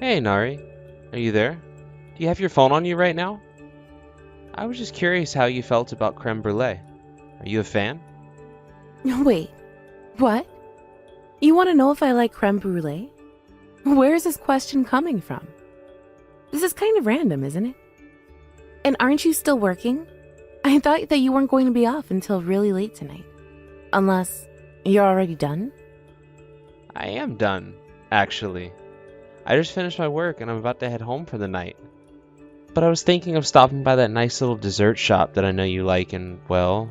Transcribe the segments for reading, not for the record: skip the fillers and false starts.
Hey, Nari. Are you there? Do you have your phone on you right now? I was just curious how you felt about creme brulee. Are you a fan? Wait, what? You want to know if I like creme brulee? Where is this question coming from? This is kind of random, isn't it? And aren't you still working? I thought that you weren't going to be off until really late tonight. Unless you're already done? I am done, actually. I just finished my work and I'm about to head home for the night. But I was thinking of stopping by that nice little dessert shop that I know you like and, well,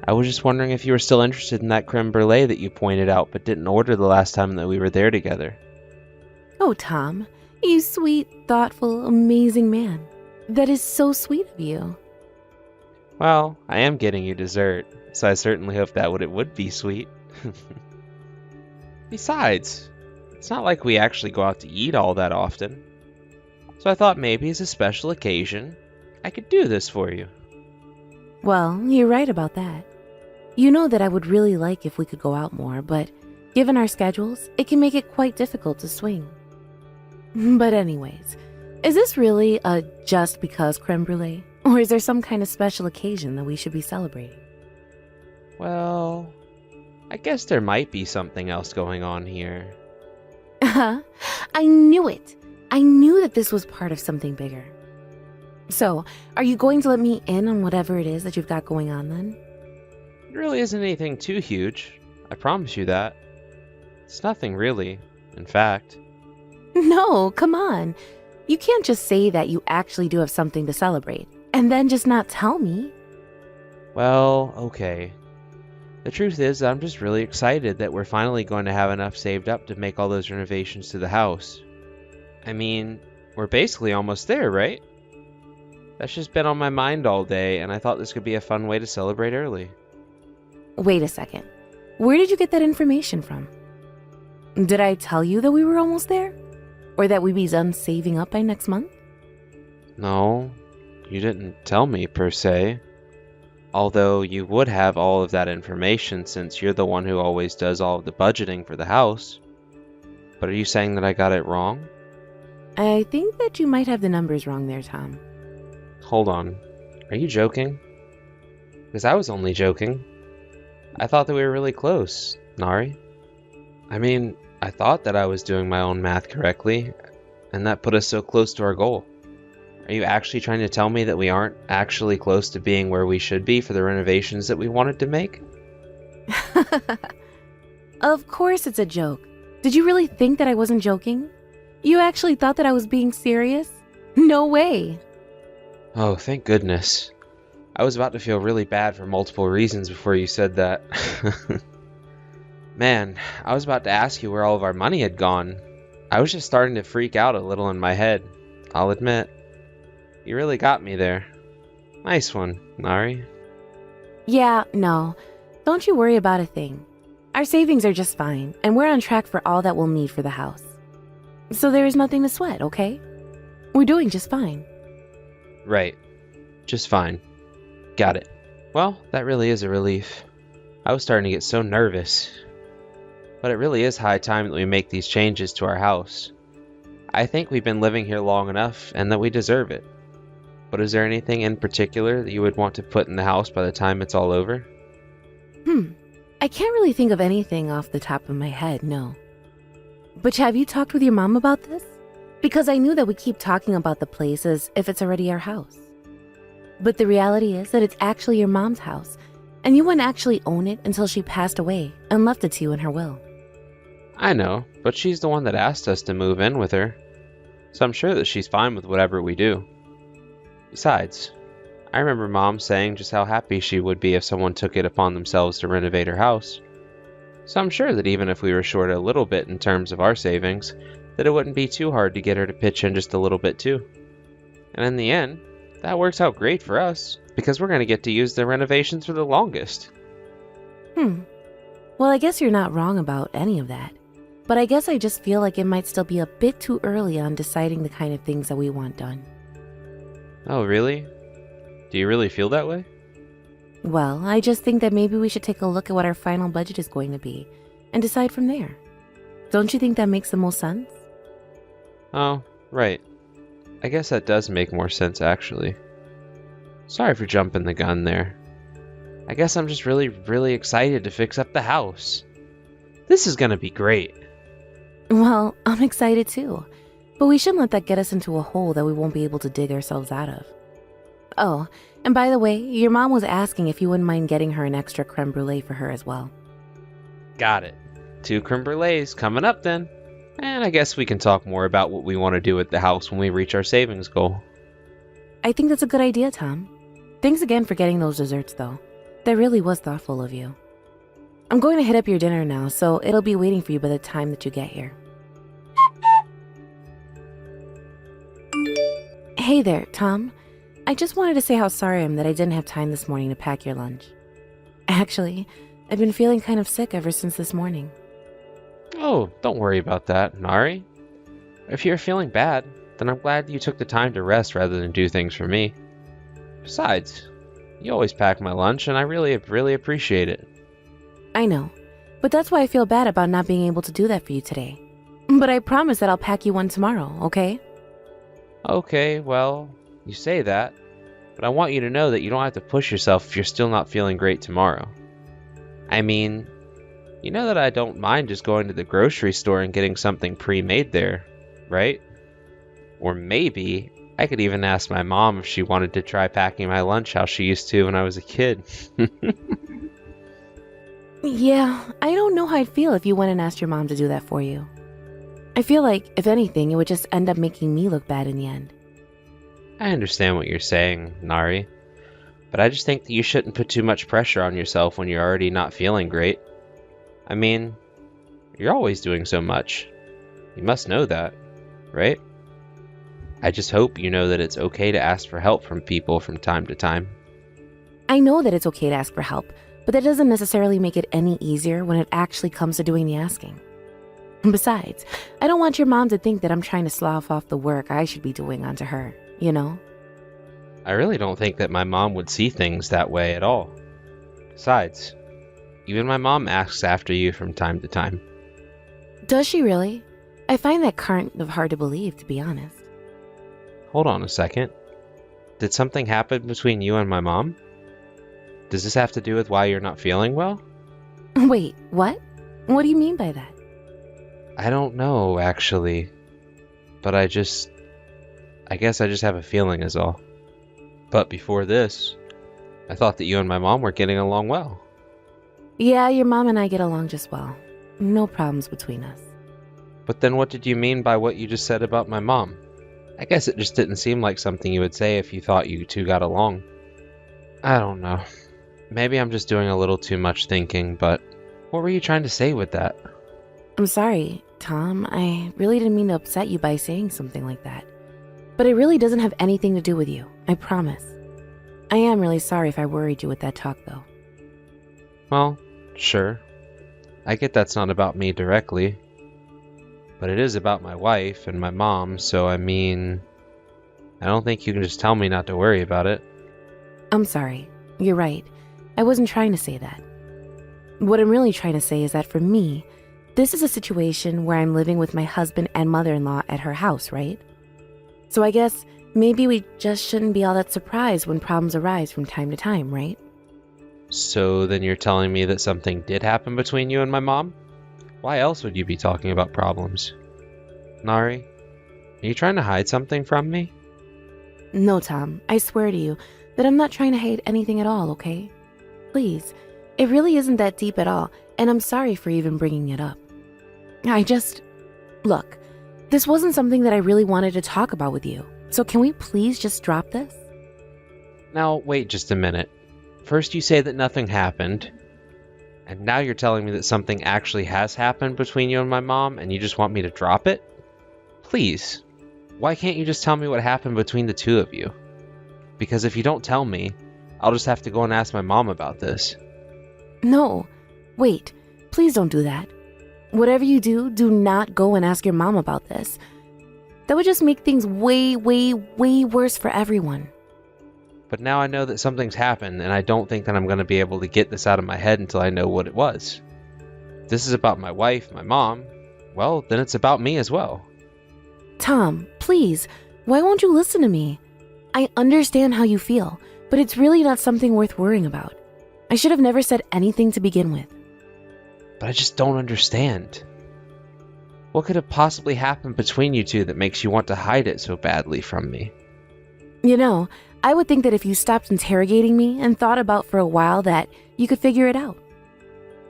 I was just wondering if you were still interested in that creme brulee that you pointed out but didn't order the last time that we were there together. Oh, Tom, you sweet, thoughtful, amazing man. That is so sweet of you. Well, I am getting you dessert, so I certainly hope that it would be sweet. Besides, it's not like we actually go out to eat all that often. So I thought maybe as a special occasion, I could do this for you. Well, you're right about that. You know that I would really like if we could go out more, but given our schedules, it can make it quite difficult to swing. But anyways, is this really a just because creme brulee? Or is there some kind of special occasion that we should be celebrating? Well, I guess there might be something else going on here. I knew it. I knew that this was part of something bigger. So, are you going to let me in on whatever it is that you've got going on then? It really isn't anything too huge. I promise you that. It's nothing really, in fact. No, come on. You can't just say that you actually do have something to celebrate, and then just not tell me. Well, okay. The truth is, I'm just really excited that we're finally going to have enough saved up to make all those renovations to the house. I mean, we're basically almost there, right? That's just been on my mind all day, and I thought this could be a fun way to celebrate early. Wait a second. Where did you get that information from? Did I tell you that we were almost there? Or that we'd be done saving up by next month? No, you didn't tell me per se. Although you would have all of that information since you're the one who always does all of the budgeting for the house. But are you saying that I got it wrong? I think that you might have the numbers wrong there, Tom. Hold on. Are you joking? Because I was only joking. I thought that we were really close, Nari. I mean, I thought that I was doing my own math correctly, and that put us so close to our goal. Are you actually trying to tell me that we aren't actually close to being where we should be for the renovations that we wanted to make? Of course it's a joke. Did you really think that I wasn't joking? You actually thought that I was being serious? No way. Oh, thank goodness. I was about to feel really bad for multiple reasons before you said that. Man, I was about to ask you where all of our money had gone. I was just starting to freak out a little in my head, I'll admit. You really got me there. Nice one, Nari. Yeah, no. Don't you worry about a thing. Our savings are just fine, and we're on track for all that we'll need for the house. So there is nothing to sweat, okay? We're doing just fine. Right. Just fine. Got it. Well, that really is a relief. I was starting to get so nervous. But it really is high time that we make these changes to our house. I think we've been living here long enough and that we deserve it. But is there anything in particular that you would want to put in the house by the time it's all over? I can't really think of anything off the top of my head, no. But have you talked with your mom about this? Because I knew that we keep talking about the place as if it's already our house. But the reality is that it's actually your mom's house, and you wouldn't actually own it until she passed away and left it to you in her will. I know, but she's the one that asked us to move in with her. So I'm sure that she's fine with whatever we do. Besides, I remember Mom saying just how happy she would be if someone took it upon themselves to renovate her house. So I'm sure that even if we were short a little bit in terms of our savings, that it wouldn't be too hard to get her to pitch in just a little bit too. And in the end, that works out great for us, because we're going to get to use the renovations for the longest. Well, I guess you're not wrong about any of that. But I guess I just feel like it might still be a bit too early on deciding the kind of things that we want done. Oh, really? Do you really feel that way? Well, I just think that maybe we should take a look at what our final budget is going to be and decide from there. Don't you think that makes the most sense? Oh, right. I guess that does make more sense, actually. Sorry for jumping the gun there. I guess I'm just really, really excited to fix up the house. This is gonna be great. Well, I'm excited too. But we shouldn't let that get us into a hole that we won't be able to dig ourselves out of. Oh, and by the way, your mom was asking if you wouldn't mind getting her an extra creme brulee for her as well. Got it. 2 creme brulees coming up then. And I guess we can talk more about what we want to do with the house when we reach our savings goal. I think that's a good idea, Tom. Thanks again for getting those desserts, though. That really was thoughtful of you. I'm going to hit up your dinner now, so it'll be waiting for you by the time that you get here. Hey there, Tom. I just wanted to say how sorry I am that I didn't have time this morning to pack your lunch. Actually, I've been feeling kind of sick ever since this morning. Oh, don't worry about that, Nari. If you're feeling bad, then I'm glad you took the time to rest rather than do things for me. Besides, you always pack my lunch, and I really appreciate it. I know, but that's why I feel bad about not being able to do that for you today. But I promise that I'll pack you one tomorrow, okay? Okay, well, you say that, but I want you to know that you don't have to push yourself if you're still not feeling great tomorrow. I mean, you know that I don't mind just going to the grocery store and getting something pre-made there, right? Or maybe I could even ask my mom if she wanted to try packing my lunch how she used to when I was a kid. Yeah, I don't know how I'd feel if you went and asked your mom to do that for you. I feel like, if anything, it would just end up making me look bad in the end. I understand what you're saying, Nari, but I just think that you shouldn't put too much pressure on yourself when you're already not feeling great. I mean, you're always doing so much. You must know that, right? I just hope you know that it's okay to ask for help from people from time to time. I know that it's okay to ask for help, but that doesn't necessarily make it any easier when it actually comes to doing the asking. Besides, I don't want your mom to think that I'm trying to slough off the work I should be doing onto her, you know? I really don't think that my mom would see things that way at all. Besides, even my mom asks after you from time to time. Does she really? I find that kind of hard to believe, to be honest. Hold on a second. Did something happen between you and my mom? Does this have to do with why you're not feeling well? Wait, what? What do you mean by that? I don't know, actually. But I guess I just have a feeling is all. But before this, I thought that you and my mom were getting along well. Yeah, your mom and I get along just well. No problems between us. But then what did you mean by what you just said about my mom? I guess it just didn't seem like something you would say if you thought you two got along. I don't know. Maybe I'm just doing a little too much thinking, but what were you trying to say with that? I'm sorry, Tom. I really didn't mean to upset you by saying something like that. But it really doesn't have anything to do with you, I promise. I am really sorry if I worried you with that talk, though. Well, sure. I get that's not about me directly. But it is about my wife and my mom, so I mean, I don't think you can just tell me not to worry about it. I'm sorry. You're right. I wasn't trying to say that. What I'm really trying to say is that for me, this is a situation where I'm living with my husband and mother-in-law at her house, right? So I guess maybe we just shouldn't be all that surprised when problems arise from time to time, right? So then you're telling me that something did happen between you and my mom? Why else would you be talking about problems? Nari, are you trying to hide something from me? No, Tom. I swear to you that I'm not trying to hide anything at all, okay? Please. It really isn't that deep at all, and I'm sorry for even bringing it up. Look, this wasn't something that I really wanted to talk about with you, so can we please just drop this? Now, wait just a minute. First you say that nothing happened, and now you're telling me that something actually has happened between you and my mom, and you just want me to drop it? Please, why can't you just tell me what happened between the two of you? Because if you don't tell me, I'll just have to go and ask my mom about this. No, wait, please don't do that. Whatever you do, do not go and ask your mom about this. That would just make things way, way, way worse for everyone. But now I know that something's happened, and I don't think that I'm going to be able to get this out of my head until I know what it was. If this is about my wife, my mom, well, then it's about me as well. Tom, please, why won't you listen to me? I understand how you feel, but it's really not something worth worrying about. I should have never said anything to begin with. But I just don't understand. What could have possibly happened between you two that makes you want to hide it so badly from me? You know, I would think that if you stopped interrogating me and thought about for a while that you could figure it out.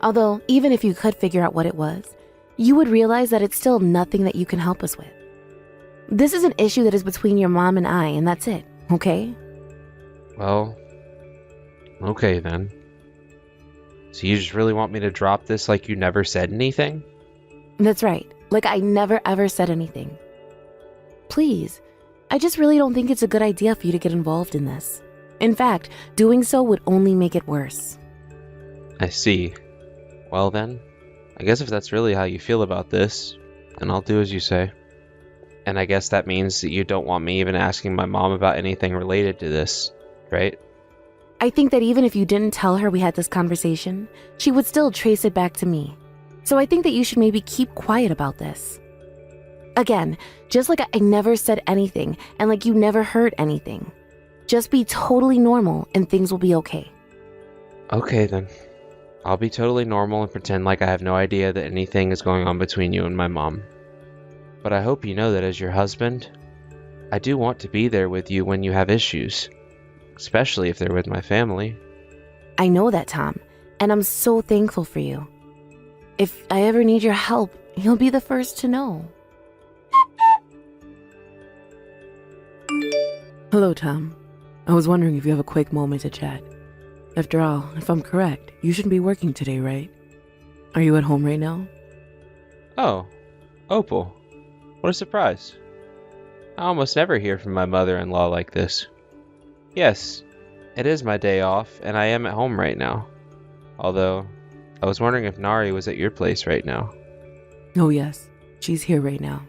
Although, even if you could figure out what it was, you would realize that it's still nothing that you can help us with. This is an issue that is between your mom and I, and that's it, okay? Well, okay then. So you just really want me to drop this like you never said anything? That's right, like I never ever said anything. Please, I just really don't think it's a good idea for you to get involved in this. In fact, doing so would only make it worse. I see. Well then, I guess if that's really how you feel about this, then I'll do as you say. And I guess that means that you don't want me even asking my mom about anything related to this, right? I think that even if you didn't tell her we had this conversation, she would still trace it back to me. So I think that you should maybe keep quiet about this. Again, just like I never said anything and like you never heard anything. Just be totally normal and things will be okay. Okay then. I'll be totally normal and pretend like I have no idea that anything is going on between you and my mom. But I hope you know that as your husband, I do want to be there with you when you have issues, especially if they're with my family. I know that, Tom, and I'm so thankful for you. If I ever need your help, you'll be the first to know. Hello, Tom. I was wondering if you have a quick moment to chat. After all, if I'm correct, you shouldn't be working today, right? Are you at home right now? Oh, Opal. What a surprise. I almost never hear from my mother-in-law like this. Yes, it is my day off, and I am at home right now. Although, I was wondering if Nari was at your place right now. Oh yes, she's here right now.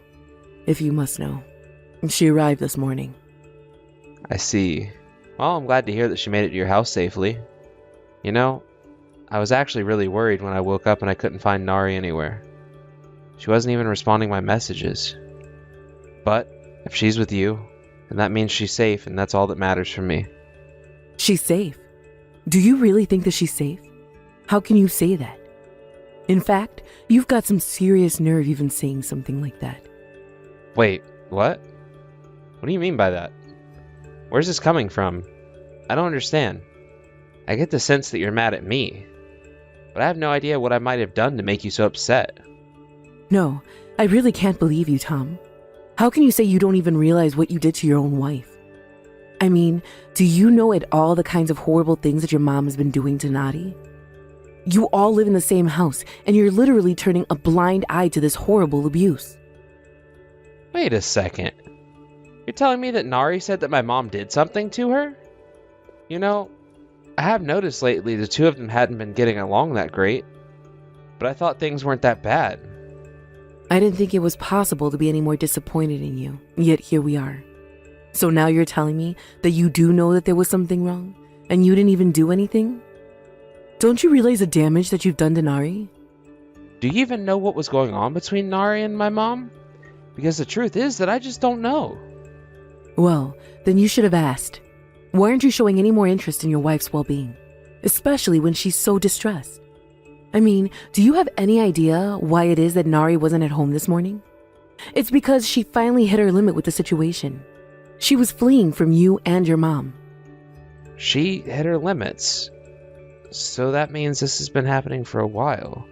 If you must know. She arrived this morning. I see. Well, I'm glad to hear that she made it to your house safely. You know, I was actually really worried when I woke up and I couldn't find Nari anywhere. She wasn't even responding my messages. But, if she's with you, then that means she's safe, and that's all that matters for me. She's safe? Do you really think that she's safe? How can you say that? In fact, you've got some serious nerve even saying something like that. Wait, what? What do you mean by that? Where's this coming from? I don't understand. I get the sense that you're mad at me, but I have no idea what I might have done to make you so upset. No, I really can't believe you, Tom. How can you say you don't even realize what you did to your own wife? I mean, do you know at all the kinds of horrible things that your mom has been doing to Nadi? You all live in the same house, and you're literally turning a blind eye to this horrible abuse. Wait a second. You're telling me that Nari said that my mom did something to her? You know, I have noticed lately the two of them hadn't been getting along that great, but I thought things weren't that bad. I didn't think it was possible to be any more disappointed in you, yet here we are. So now you're telling me that you do know that there was something wrong, and you didn't even do anything? Don't you realize the damage that you've done to Nari? Do you even know what was going on between Nari and my mom? Because the truth is that I just don't know. Well, then you should have asked. Why aren't you showing any more interest in your wife's well-being? Especially when she's so distressed. I mean, do you have any idea why it is that Nari wasn't at home this morning? It's because she finally hit her limit with the situation. She was fleeing from you and your mom. She hit her limits. So that means this has been happening for a while.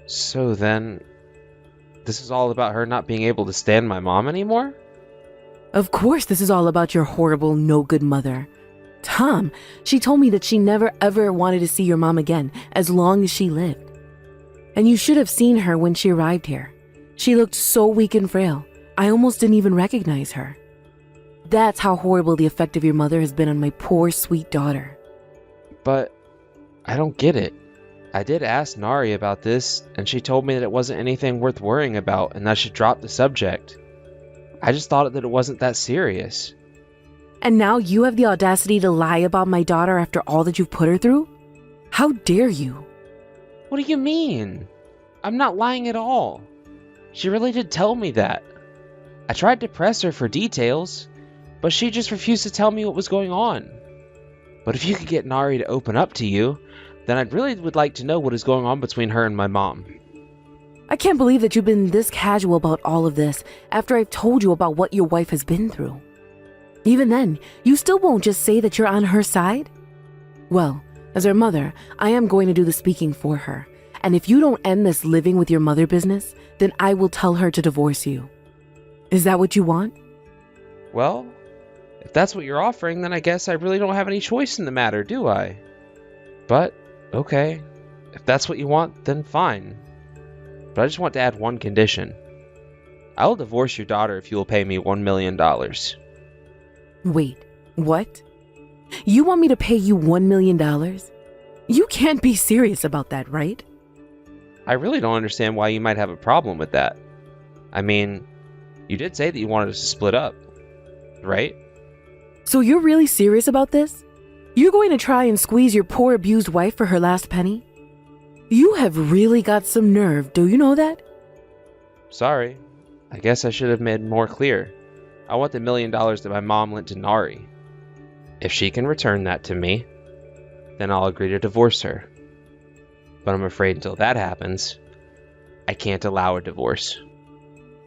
So then, this is all about her not being able to stand my mom anymore? Of course this is all about your horrible, no-good mother. Tom, she told me that she never ever wanted to see your mom again as long as she lived. And you should have seen her when she arrived here. She looked so weak and frail, I almost didn't even recognize her. That's how horrible the effect of your mother has been on my poor, sweet daughter. But I don't get it. I did ask Nari about this, and she told me that it wasn't anything worth worrying about and that I should drop the subject. I just thought that it wasn't that serious. And now you have the audacity to lie about my daughter after all that you've put her through? How dare you? What do you mean? I'm not lying at all. She really did tell me that. I tried to press her for details, but she just refused to tell me what was going on. But if you could get Nari to open up to you, then I'd really would like to know what is going on between her and my mom. I can't believe that you've been this casual about all of this after I've told you about what your wife has been through. Even then, you still won't just say that you're on her side? Well, as her mother, I am going to do the speaking for her. And if you don't end this living with your mother business, then I will tell her to divorce you. Is that what you want? Well, if that's what you're offering, then I guess I really don't have any choice in the matter, do I? But, okay. If that's what you want, then fine. But I just want to add one condition. I will divorce your daughter if you will pay me $1 million. Wait, what? You want me to pay you $1 million? You can't be serious about that, right? I really don't understand why you might have a problem with that. I mean, you did say that you wanted us to split up, right? So you're really serious about this? You're going to try and squeeze your poor abused wife for her last penny? You have really got some nerve, do you know that? Sorry. I guess I should have made more clear. I want the $1 million that my mom lent to Nari. If she can return that to me, then I'll agree to divorce her. But I'm afraid until that happens, I can't allow a divorce.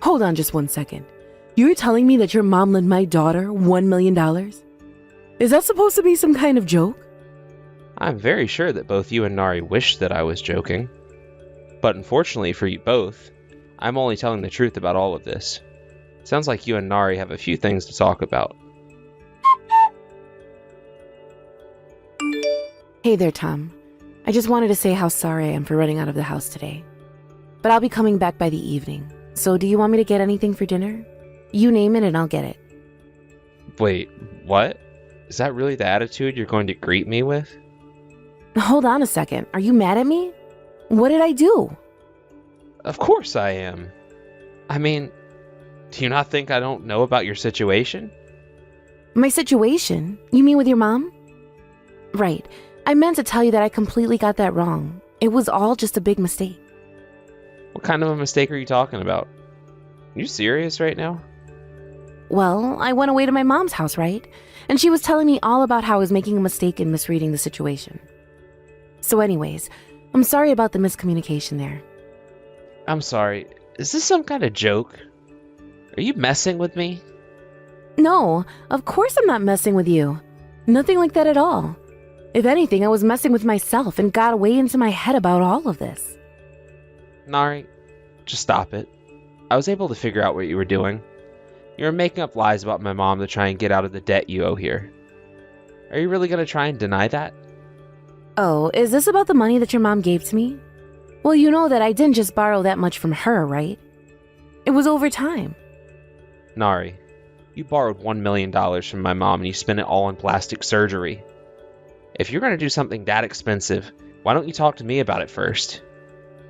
Hold on just one second. You're telling me that your mom lent my daughter $1 million? Is that supposed to be some kind of joke? I'm very sure that both you and Nari wished that I was joking. But unfortunately for you both, I'm only telling the truth about all of this. Sounds like you and Nari have a few things to talk about. Hey there, Tom. I just wanted to say how sorry I am for running out of the house today. But I'll be coming back by the evening. So do you want me to get anything for dinner? You name it and I'll get it. Wait, what? Is that really the attitude you're going to greet me with? Hold on a second. Are you mad at me? What did I do? Of course I am. I mean, do you not think I don't know about your situation? My situation? You mean with your mom? Right. I meant to tell you that I completely got that wrong. It was all just a big mistake. What kind of a mistake are you talking about? Are you serious right now? Well, I went away to my mom's house, right? And she was telling me all about how I was making a mistake and misreading the situation. So anyways, I'm sorry about the miscommunication there. I'm sorry. Is this some kind of joke? Are you messing with me? No, of course I'm not messing with you. Nothing like that at all. If anything, I was messing with myself and got way into my head about all of this. Nari, just stop it. I was able to figure out what you were doing. You were making up lies about my mom to try and get out of the debt you owe here. Are you really going to try and deny that? Oh, is this about the money that your mom gave to me? Well, you know that I didn't just borrow that much from her, right? It was over time. Nari, you borrowed $1 million from my mom and you spent it all on plastic surgery. If you're going to do something that expensive, why don't you talk to me about it first?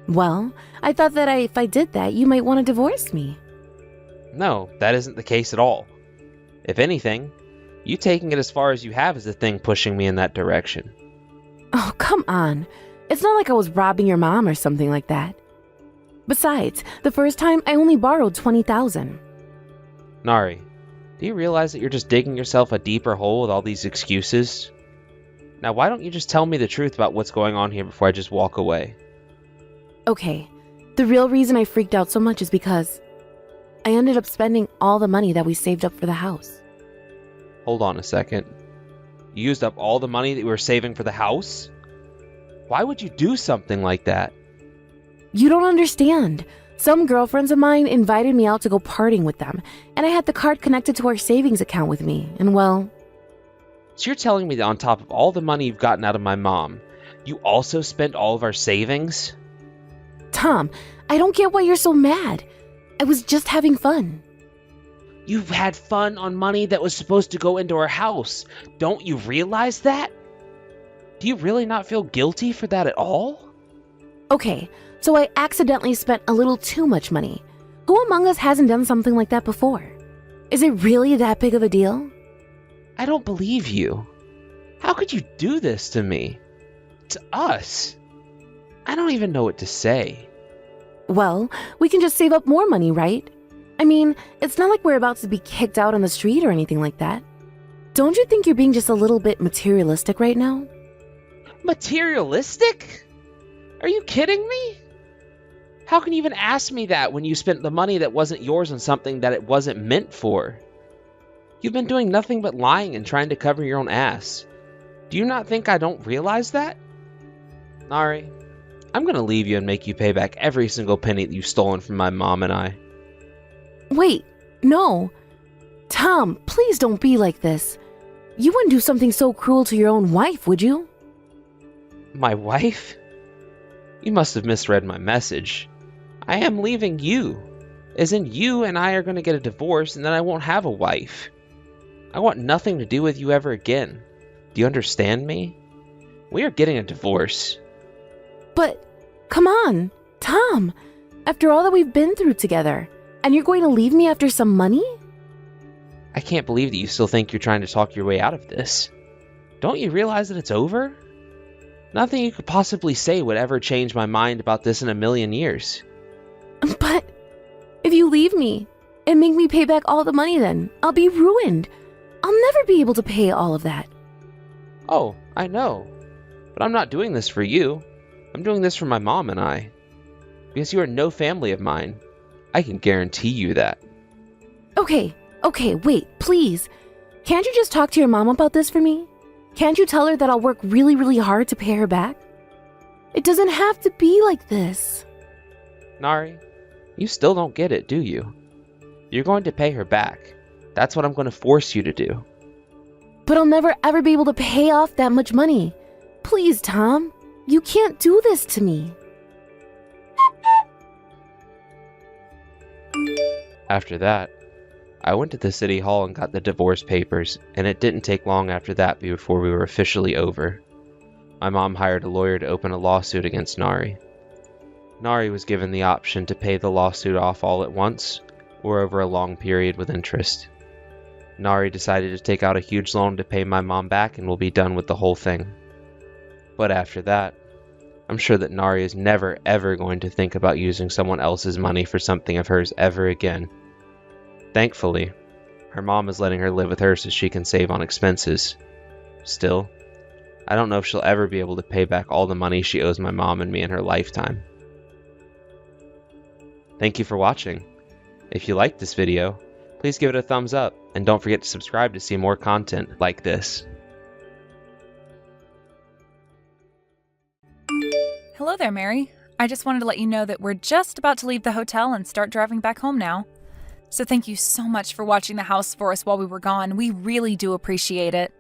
Well, I thought that if I did that, you might want to divorce me. No, that isn't the case at all. If anything, you taking it as far as you have is the thing pushing me in that direction. Oh, come on. It's not like I was robbing your mom or something like that. Besides, the first time I only borrowed $20,000. Nari, do you realize that you're just digging yourself a deeper hole with all these excuses? Now, why don't you just tell me the truth about what's going on here before I just walk away? Okay, the real reason I freaked out so much is because I ended up spending all the money that we saved up for the house. Hold on a second. You used up all the money that you were saving for the house? Why would you do something like that? You don't understand. Some girlfriends of mine invited me out to go partying with them, and I had the card connected to our savings account with me, and well... So you're telling me that on top of all the money you've gotten out of my mom, you also spent all of our savings? Tom, I don't get why you're so mad. I was just having fun. You've had fun on money that was supposed to go into our house. Don't you realize that? Do you really not feel guilty for that at all? Okay, so I accidentally spent a little too much money. Who among us hasn't done something like that before? Is it really that big of a deal? I don't believe you. How could you do this to me? To us? I don't even know what to say. Well, we can just save up more money, right? I mean, it's not like we're about to be kicked out on the street or anything like that. Don't you think you're being just a little bit materialistic right now? Materialistic? Are you kidding me? How can you even ask me that when you spent the money that wasn't yours on something that it wasn't meant for? You've been doing nothing but lying and trying to cover your own ass. Do you not think I don't realize that? Nari, I'm gonna leave you and make you pay back every single penny that you've stolen from my mom and I. Wait, no. Tom, please don't be like this. You wouldn't do something so cruel to your own wife, would you? My wife? You must have misread my message. I am leaving you. As in, you and I are going to get a divorce and then I won't have a wife. I want nothing to do with you ever again. Do you understand me? We are getting a divorce. But, come on, Tom. After all that we've been through together, and you're going to leave me after some money? I can't believe that you still think you're trying to talk your way out of this. Don't you realize that it's over? Nothing you could possibly say would ever change my mind about this in a million years. But if you leave me and make me pay back all the money, then I'll be ruined. I'll never be able to pay all of that. Oh, I know. But I'm not doing this for you. I'm doing this for my mom and I. Because you are no family of mine. I can guarantee you that. Okay, wait, please. Can't you just talk to your mom about this for me? Can't you tell her that I'll work really, really hard to pay her back? It doesn't have to be like this. Nari, you still don't get it, do you? You're going to pay her back. That's what I'm going to force you to do. But I'll never ever be able to pay off that much money. Please, Tom, you can't do this to me. After that, I went to the city hall and got the divorce papers, and it didn't take long after that before we were officially over. My mom hired a lawyer to open a lawsuit against Nari. Nari was given the option to pay the lawsuit off all at once, or over a long period with interest. Nari decided to take out a huge loan to pay my mom back and we'll be done with the whole thing. But after that, I'm sure that Nari is never ever going to think about using someone else's money for something of hers ever again. Thankfully, her mom is letting her live with her so she can save on expenses. Still, I don't know if she'll ever be able to pay back all the money she owes my mom and me in her lifetime. Thank you for watching. If you liked this video, please give it a thumbs up and don't forget to subscribe to see more content like this. Hello there, Mary. I just wanted to let you know that we're just about to leave the hotel and start driving back home now. So thank you so much for watching the house for us while we were gone. We really do appreciate it.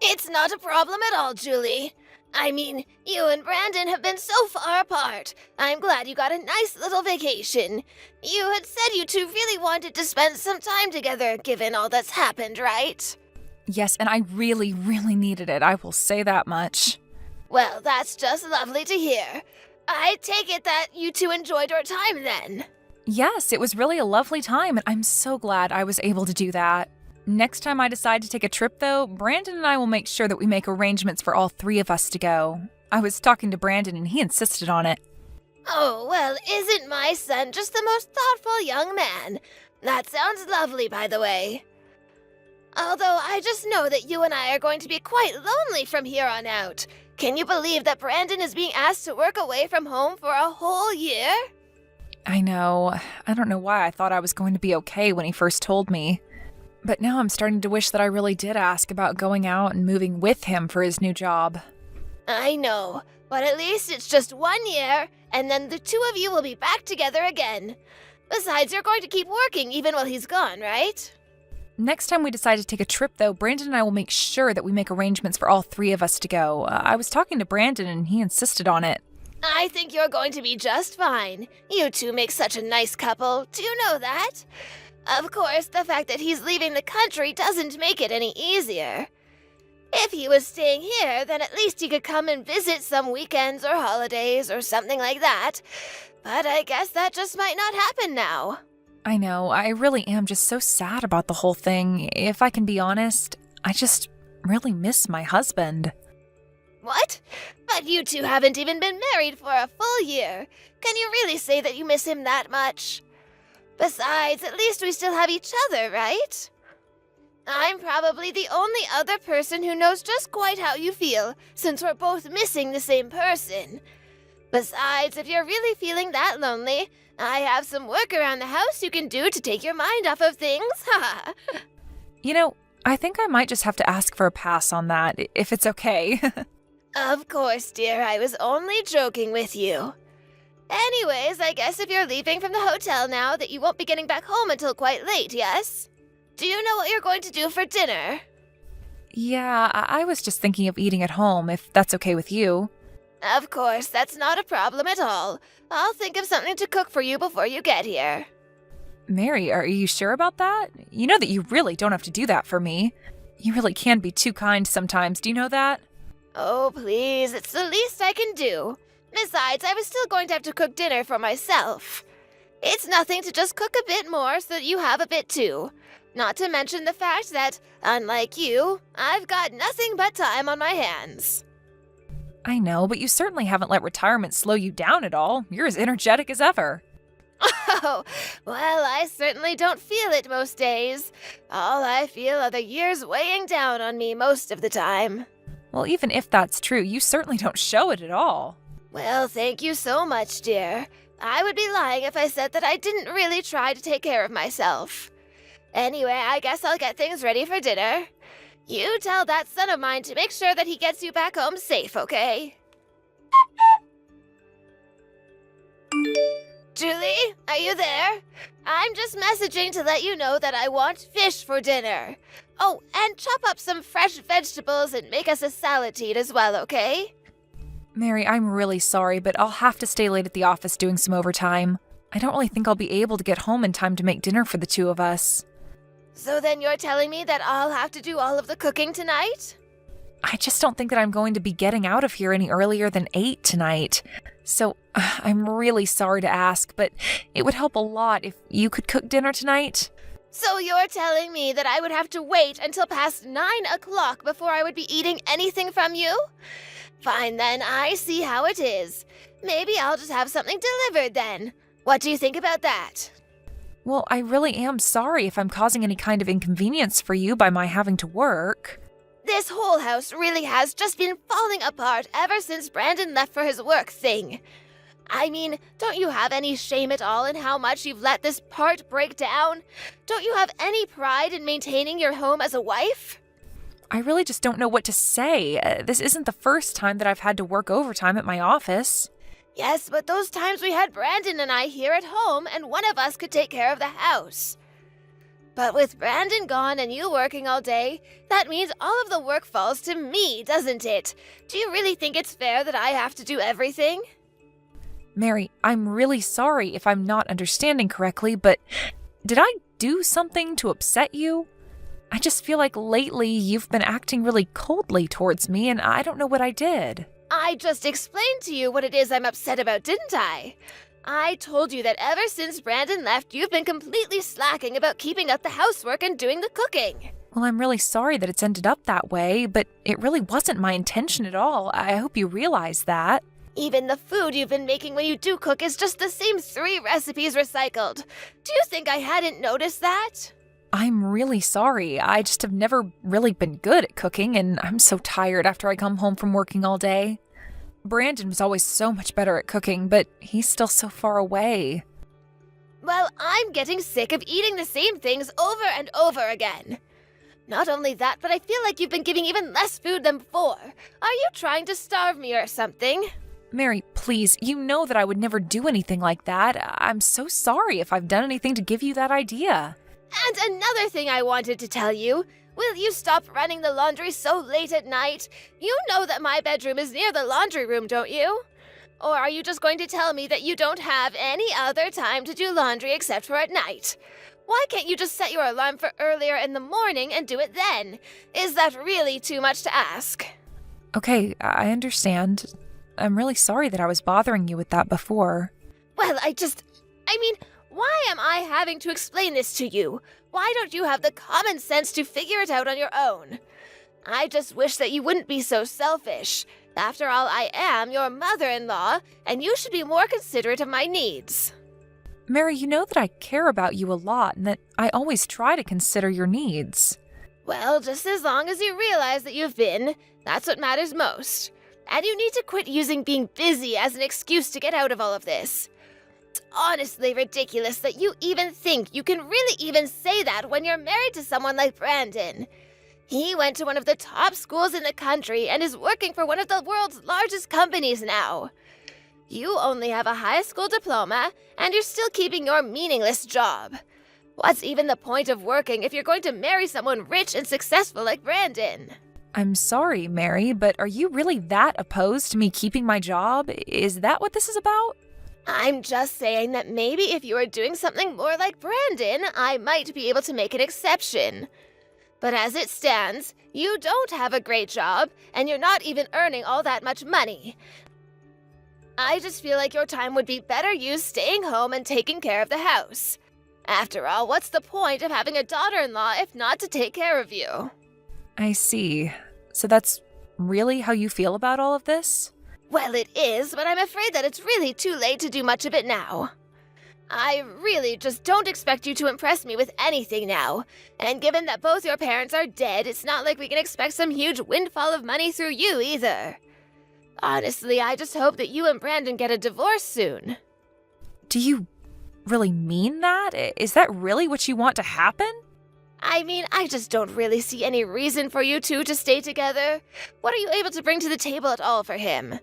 It's not a problem at all, Julie. I mean, you and Brandon have been so far apart. I'm glad you got a nice little vacation. You had said you two really wanted to spend some time together, given all that's happened, right? Yes, and I really, really needed it. I will say that much. Well, that's just lovely to hear. I take it that you two enjoyed your time then. Yes, it was really a lovely time, and I'm so glad I was able to do that. Next time I decide to take a trip, though, Brandon and I will make sure that we make arrangements for all three of us to go. I was talking to Brandon, and he insisted on it. Oh, well, isn't my son just the most thoughtful young man? That sounds lovely, by the way. Although I just know that you and I are going to be quite lonely from here on out. Can you believe that Brandon is being asked to work away from home for a whole year? I know. I don't know why I thought I was going to be okay when he first told me. But now I'm starting to wish that I really did ask about going out and moving with him for his new job. I know, but at least it's just 1 year, and then the two of you will be back together again. Besides, you're going to keep working even while he's gone, right? Next time we decide to take a trip, though, Brandon and I will make sure that we make arrangements for all three of us to go. I was talking to Brandon, and he insisted on it. I think you're going to be just fine. You two make such a nice couple. Do you know that? Of course, the fact that he's leaving the country doesn't make it any easier. If he was staying here, then at least he could come and visit some weekends or holidays or something like that. But I guess that just might not happen now. I know, I really am just so sad about the whole thing. If I can be honest, I just really miss my husband. What? But you two haven't even been married for a full year. Can you really say that you miss him that much? Besides, at least we still have each other, right? I'm probably the only other person who knows just quite how you feel, since we're both missing the same person. Besides, if you're really feeling that lonely, I have some work around the house you can do to take your mind off of things, haha. You know, I think I might just have to ask for a pass on that, if it's okay. Of course, dear, I was only joking with you. Anyways, I guess if you're leaving from the hotel now, that you won't be getting back home until quite late, yes? Do you know what you're going to do for dinner? Yeah, I was just thinking of eating at home, if that's okay with you. Of course, that's not a problem at all. I'll think of something to cook for you before you get here. Mary, are you sure about that? You know that you really don't have to do that for me. You really can be too kind sometimes, do you know that? Oh, please, it's the least I can do. Besides, I was still going to have to cook dinner for myself. It's nothing to just cook a bit more so that you have a bit too. Not to mention the fact that, unlike you, I've got nothing but time on my hands. I know, but you certainly haven't let retirement slow you down at all. You're as energetic as ever. Oh, well, I certainly don't feel it most days. All I feel are the years weighing down on me most of the time. Well, even if that's true, you certainly don't show it at all. Well, thank you so much, dear. I would be lying if I said that I didn't really try to take care of myself. Anyway, I guess I'll get things ready for dinner. You tell that son of mine to make sure that he gets you back home safe, okay? Julie, are you there? I'm just messaging to let you know that I want fish for dinner. Oh, and chop up some fresh vegetables and make us a salad to eat as well, okay? Mary, I'm really sorry, but I'll have to stay late at the office doing some overtime. I don't really think I'll be able to get home in time to make dinner for the two of us. So then you're telling me that I'll have to do all of the cooking tonight? I just don't think that I'm going to be getting out of here any earlier than 8 tonight. So, I'm really sorry to ask, but it would help a lot if you could cook dinner tonight. So you're telling me that I would have to wait until past 9 o'clock before I would be eating anything from you? Fine then, I see how it is. Maybe I'll just have something delivered then. What do you think about that? Well, I really am sorry if I'm causing any kind of inconvenience for you by my having to work. This whole house really has just been falling apart ever since Brandon left for his work thing. I mean, don't you have any shame at all in how much you've let this part break down? Don't you have any pride in maintaining your home as a wife? I really just don't know what to say. This isn't the first time that I've had to work overtime at my office. Yes, but those times we had Brandon and I here at home, and one of us could take care of the house. But with Brandon gone and you working all day, that means all of the work falls to me, doesn't it? Do you really think it's fair that I have to do everything? Mary, I'm really sorry if I'm not understanding correctly, but did I do something to upset you? I just feel like lately you've been acting really coldly towards me, and I don't know what I did. I just explained to you what it is I'm upset about, didn't I? I told you that ever since Brandon left, you've been completely slacking about keeping up the housework and doing the cooking. Well, I'm really sorry that it's ended up that way, but it really wasn't my intention at all. I hope you realize that. Even the food you've been making when you do cook is just the same 3 recipes recycled. Do you think I hadn't noticed that? I'm really sorry. I just have never really been good at cooking, and I'm so tired after I come home from working all day. Brandon was always so much better at cooking, but he's still so far away. Well, I'm getting sick of eating the same things over and over again. Not only that, but I feel like you've been giving even less food than before. Are you trying to starve me or something? Mary, please, you know that I would never do anything like that. I'm so sorry if I've done anything to give you that idea. And another thing I wanted to tell you. Will you stop running the laundry so late at night? You know that my bedroom is near the laundry room, don't you? Or are you just going to tell me that you don't have any other time to do laundry except for at night? Why can't you just set your alarm for earlier in the morning and do it then? Is that really too much to ask? Okay, I understand. I'm really sorry that I was bothering you with that before. Well, why am I having to explain this to you? Why don't you have the common sense to figure it out on your own? I just wish that you wouldn't be so selfish. After all, I am your mother-in-law, and you should be more considerate of my needs. Mary, you know that I care about you a lot and that I always try to consider your needs. Well, just as long as you realize that you've been, that's what matters most. And you need to quit using being busy as an excuse to get out of all of this. It's honestly ridiculous that you even think you can really even say that when you're married to someone like Brandon. He went to one of the top schools in the country and is working for one of the world's largest companies now. You only have a high school diploma, and you're still keeping your meaningless job. What's even the point of working if you're going to marry someone rich and successful like Brandon? I'm sorry, Mary, but are you really that opposed to me keeping my job? Is that what this is about? I'm just saying that maybe if you were doing something more like Brandon, I might be able to make an exception. But as it stands, you don't have a great job, and you're not even earning all that much money. I just feel like your time would be better used staying home and taking care of the house. After all, what's the point of having a daughter-in-law if not to take care of you? I see. So that's really how you feel about all of this? Well, it is, but I'm afraid that it's really too late to do much of it now. I really just don't expect you to impress me with anything now. And given that both your parents are dead, it's not like we can expect some huge windfall of money through you either. Honestly, I just hope that you and Brandon get a divorce soon. Do you really mean that? Is that really what you want to happen? I mean, I just don't really see any reason for you two to stay together. What are you able to bring to the table at all for him?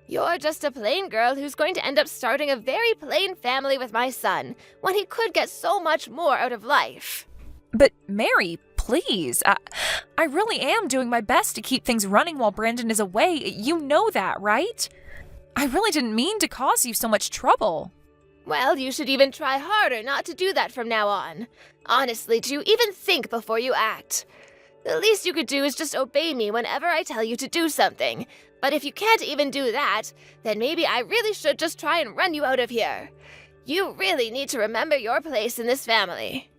You're just a plain girl who's going to end up starting a very plain family with my son, when he could get so much more out of life. But Mary, please. I really am doing my best to keep things running while Brandon is away. You know that, right? I really didn't mean to cause you so much trouble. Well, you should even try harder not to do that from now on. Honestly, do you even think before you act? The least you could do is just obey me whenever I tell you to do something. But if you can't even do that, then maybe I really should just try and run you out of here. You really need to remember your place in this family.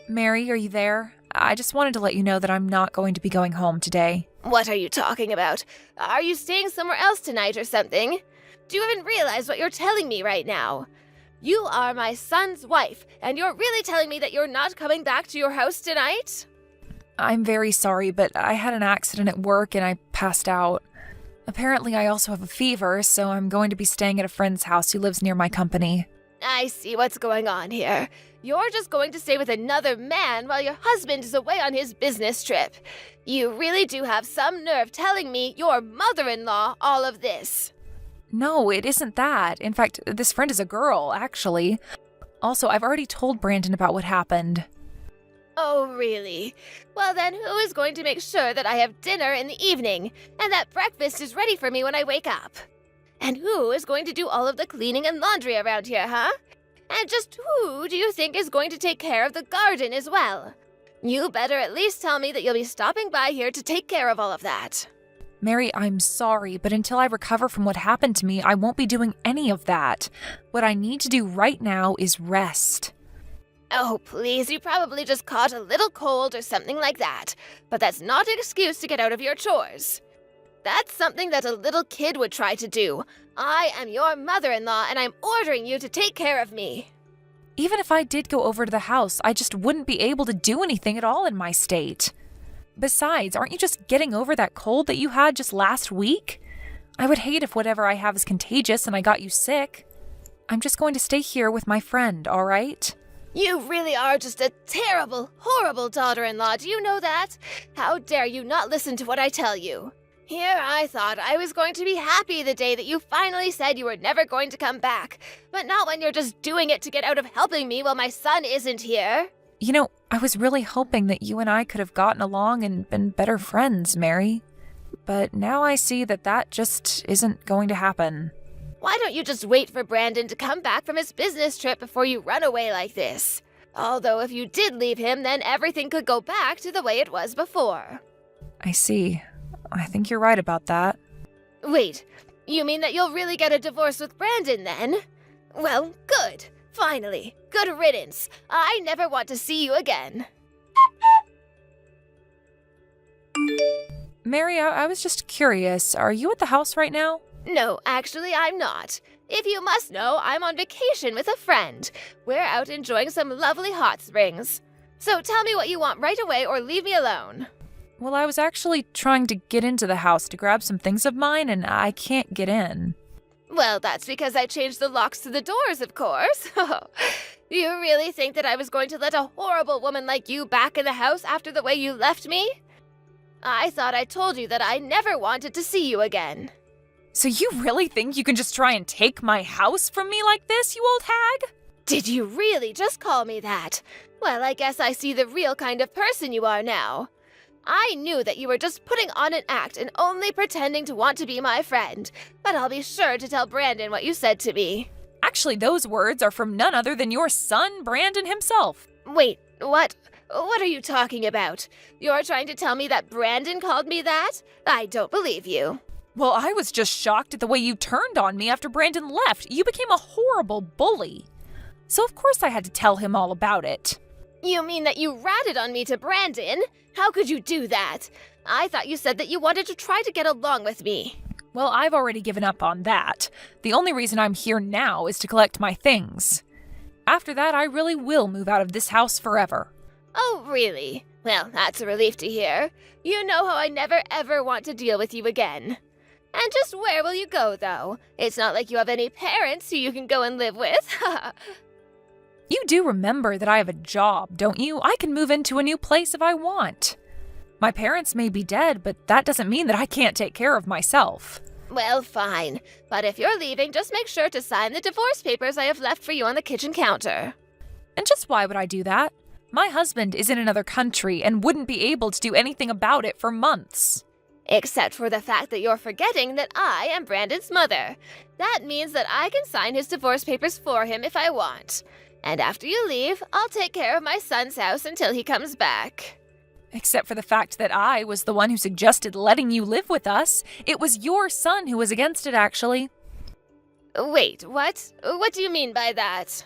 Mary, are you there? I just wanted to let you know that I'm not going to be going home today. What are you talking about? Are you staying somewhere else tonight or something? Do you even realize what you're telling me right now? You are my son's wife, and you're really telling me that you're not coming back to your house tonight? I'm very sorry, but I had an accident at work and I passed out. Apparently, I also have a fever, so I'm going to be staying at a friend's house who lives near my company. I see what's going on here. You're just going to stay with another man while your husband is away on his business trip. You really do have some nerve telling me, your mother-in-law, all of this. No, it isn't that. In fact, this friend is a girl, actually. Also, I've already told Brandon about what happened. Oh, really? Well then, who is going to make sure that I have dinner in the evening, and that breakfast is ready for me when I wake up? And who is going to do all of the cleaning and laundry around here, huh? And just who do you think is going to take care of the garden as well? You better at least tell me that you'll be stopping by here to take care of all of that. Mary, I'm sorry, but until I recover from what happened to me, I won't be doing any of that. What I need to do right now is rest. Oh, please, you probably just caught a little cold or something like that. But that's not an excuse to get out of your chores. That's something that a little kid would try to do. I am your mother-in-law, and I'm ordering you to take care of me. Even if I did go over to the house, I just wouldn't be able to do anything at all in my state. Besides, aren't you just getting over that cold that you had just last week? I would hate if whatever I have is contagious and I got you sick. I'm just going to stay here with my friend, all right? You really are just a terrible, horrible daughter-in-law, do you know that? How dare you not listen to what I tell you? Here I thought I was going to be happy the day that you finally said you were never going to come back, but not when you're just doing it to get out of helping me while my son isn't here. You know, I was really hoping that you and I could have gotten along and been better friends, Mary. But now I see that that just isn't going to happen. Why don't you just wait for Brandon to come back from his business trip before you run away like this? Although if you did leave him, then everything could go back to the way it was before. I see. I think you're right about that. Wait, you mean that you'll really get a divorce with Brandon then? Well, good. Finally. Good riddance. I never want to see you again. Mary, I was just curious. Are you at the house right now? No, actually, I'm not. If you must know, I'm on vacation with a friend. We're out enjoying some lovely hot springs. So tell me what you want right away or leave me alone. Well, I was actually trying to get into the house to grab some things of mine, and I can't get in. Well, that's because I changed the locks to the doors, of course. You really think that I was going to let a horrible woman like you back in the house after the way you left me? I thought I told you that I never wanted to see you again. So you really think you can just try and take my house from me like this, you old hag? Did you really just call me that? Well, I guess I see the real kind of person you are now. I knew that you were just putting on an act and only pretending to want to be my friend, but I'll be sure to tell Brandon what you said to me. Actually, those words are from none other than your son, Brandon himself. Wait, what? What are you talking about? You're trying to tell me that Brandon called me that? I don't believe you. Well, I was just shocked at the way you turned on me after Brandon left. You became a horrible bully. So of course I had to tell him all about it. You mean that you ratted on me to Brandon? How could you do that? I thought you said that you wanted to try to get along with me. Well, I've already given up on that. The only reason I'm here now is to collect my things. After that, I really will move out of this house forever. Oh, really? Well, that's a relief to hear. You know how I never ever want to deal with you again. And just where will you go, though? It's not like you have any parents who you can go and live with. You do remember that I have a job, don't you? I can move into a new place if I want. My parents may be dead, but that doesn't mean that I can't take care of myself. Well, fine. But if you're leaving, just make sure to sign the divorce papers I have left for you on the kitchen counter. And just why would I do that? My husband is in another country and wouldn't be able to do anything about it for months. Except for the fact that you're forgetting that I am Brandon's mother. That means that I can sign his divorce papers for him if I want. And after you leave, I'll take care of my son's house until he comes back. Except for the fact that I was the one who suggested letting you live with us. It was your son who was against it, actually. Wait, what? What do you mean by that?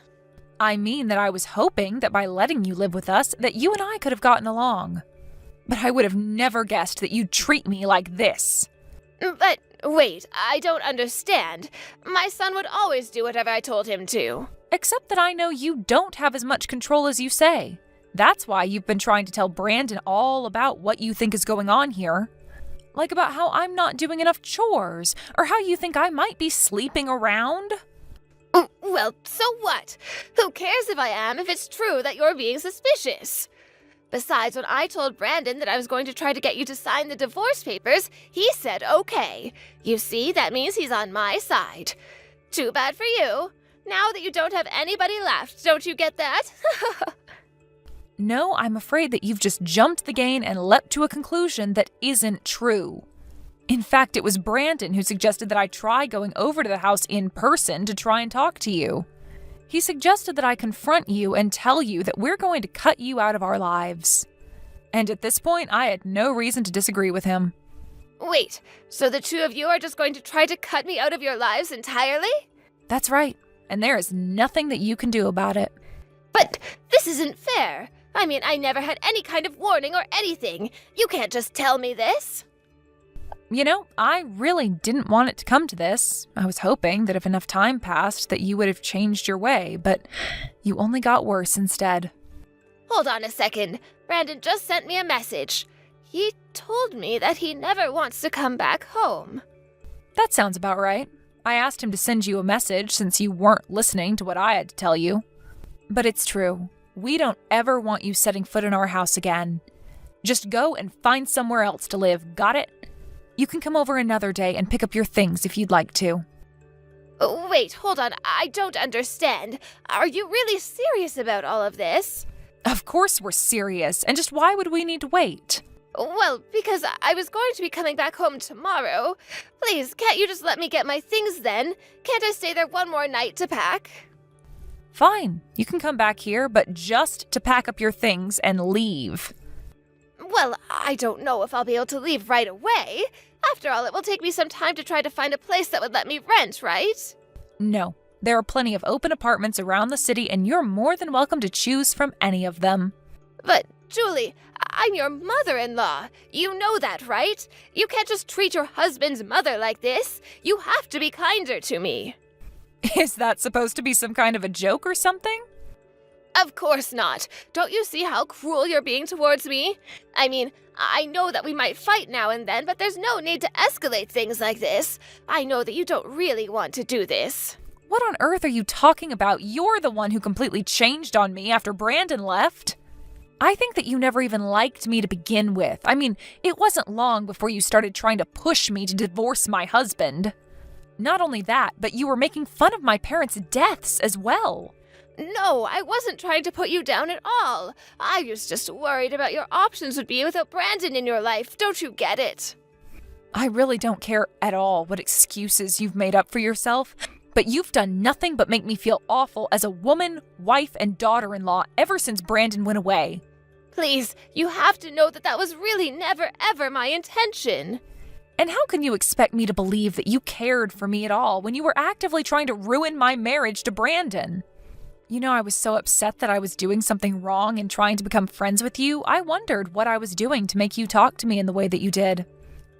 I mean that I was hoping that by letting you live with us, that you and I could have gotten along. But I would have never guessed that you'd treat me like this. But wait, I don't understand. My son would always do whatever I told him to. Except that I know you don't have as much control as you say. That's why you've been trying to tell Brandon all about what you think is going on here. Like about how I'm not doing enough chores, or how you think I might be sleeping around. Well, so what? Who cares if I am if it's true that you're being suspicious? Besides, when I told Brandon that I was going to try to get you to sign the divorce papers, he said okay. You see, that means he's on my side. Too bad for you. Now that you don't have anybody left, don't you get that? No, I'm afraid that you've just jumped the gun and leapt to a conclusion that isn't true. In fact, it was Brandon who suggested that I try going over to the house in person to try and talk to you. He suggested that I confront you and tell you that we're going to cut you out of our lives. And at this point, I had no reason to disagree with him. Wait, so the two of you are just going to try to cut me out of your lives entirely? That's right, and there is nothing that you can do about it. But this isn't fair. I mean, I never had any kind of warning or anything. You can't just tell me this. You know, I really didn't want it to come to this. I was hoping that if enough time passed that you would have changed your way, but you only got worse instead. Hold on a second. Brandon just sent me a message. He told me that he never wants to come back home. That sounds about right. I asked him to send you a message since you weren't listening to what I had to tell you. But it's true. We don't ever want you setting foot in our house again. Just go and find somewhere else to live, got it? You can come over another day and pick up your things if you'd like to. Wait, hold on. I don't understand. Are you really serious about all of this? Of course we're serious, and just why would we need to wait? Well, because I was going to be coming back home tomorrow. Please, can't you just let me get my things then? Can't I stay there one more night to pack? Fine, you can come back here, but just to pack up your things and leave. Well, I don't know if I'll be able to leave right away. After all, it will take me some time to try to find a place that would let me rent, right? No, there are plenty of open apartments around the city, and you're more than welcome to choose from any of them. But, Julie, I'm your mother-in-law. You know that, right? You can't just treat your husband's mother like this. You have to be kinder to me. Is that supposed to be some kind of a joke or something? Of course not. Don't you see how cruel you're being towards me? I mean, I know that we might fight now and then, but there's no need to escalate things like this. I know that you don't really want to do this. What on earth are you talking about? You're the one who completely changed on me after Brandon left. I think that you never even liked me to begin with. I mean, it wasn't long before you started trying to push me to divorce my husband. Not only that, but you were making fun of my parents' deaths as well. No, I wasn't trying to put you down at all. I was just worried about your options would be without Brandon in your life. Don't you get it? I really don't care at all what excuses you've made up for yourself, but you've done nothing but make me feel awful as a woman, wife, and daughter-in-law ever since Brandon went away. Please, you have to know that that was really never, ever my intention. And how can you expect me to believe that you cared for me at all when you were actively trying to ruin my marriage to Brandon? You know, I was so upset that I was doing something wrong and trying to become friends with you, I wondered what I was doing to make you talk to me in the way that you did.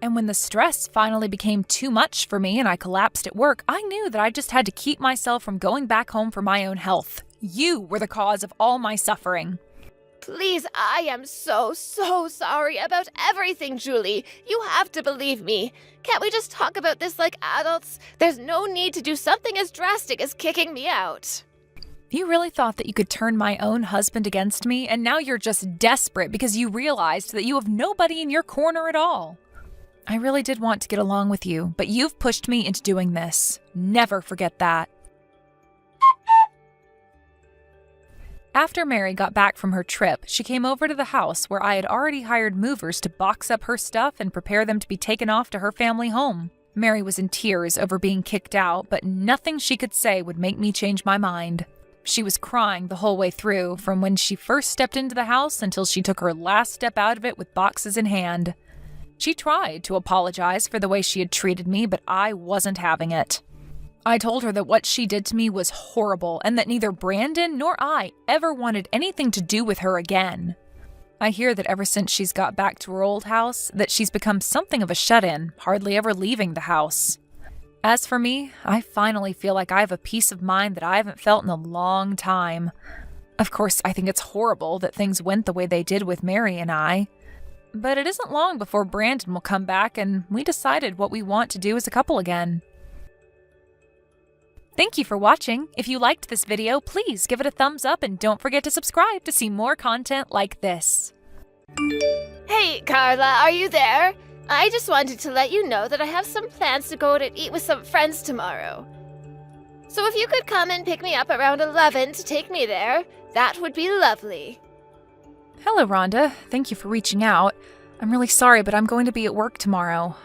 And when the stress finally became too much for me and I collapsed at work, I knew that I just had to keep myself from going back home for my own health. You were the cause of all my suffering. Please, I am so sorry about everything, Julie. You have to believe me. Can't we just talk about this like adults? There's no need to do something as drastic as kicking me out. You really thought that you could turn my own husband against me, and now you're just desperate because you realized that you have nobody in your corner at all. I really did want to get along with you, but you've pushed me into doing this. Never forget that. After Mary got back from her trip, she came over to the house where I had already hired movers to box up her stuff and prepare them to be taken off to her family home. Mary was in tears over being kicked out, but nothing she could say would make me change my mind. She was crying the whole way through, from when she first stepped into the house until she took her last step out of it with boxes in hand. She tried to apologize for the way she had treated me, but I wasn't having it. I told her that what she did to me was horrible and that neither Brandon nor I ever wanted anything to do with her again. I hear that ever since she's got back to her old house, that she's become something of a shut-in, hardly ever leaving the house. As for me, I finally feel like I have a peace of mind that I haven't felt in a long time. Of course, I think it's horrible that things went the way they did with Mary and I. But it isn't long before Brandon will come back and we decided what we want to do as a couple again. Thank you for watching. If you liked this video, please give it a thumbs up and don't forget to subscribe to see more content like this. Hey, Carla, are you there? I just wanted to let you know that I have some plans to go out and eat with some friends tomorrow. So if you could come and pick me up around 11 to take me there, that would be lovely. Hello, Rhonda. Thank you for reaching out. I'm really sorry, but I'm going to be at work tomorrow.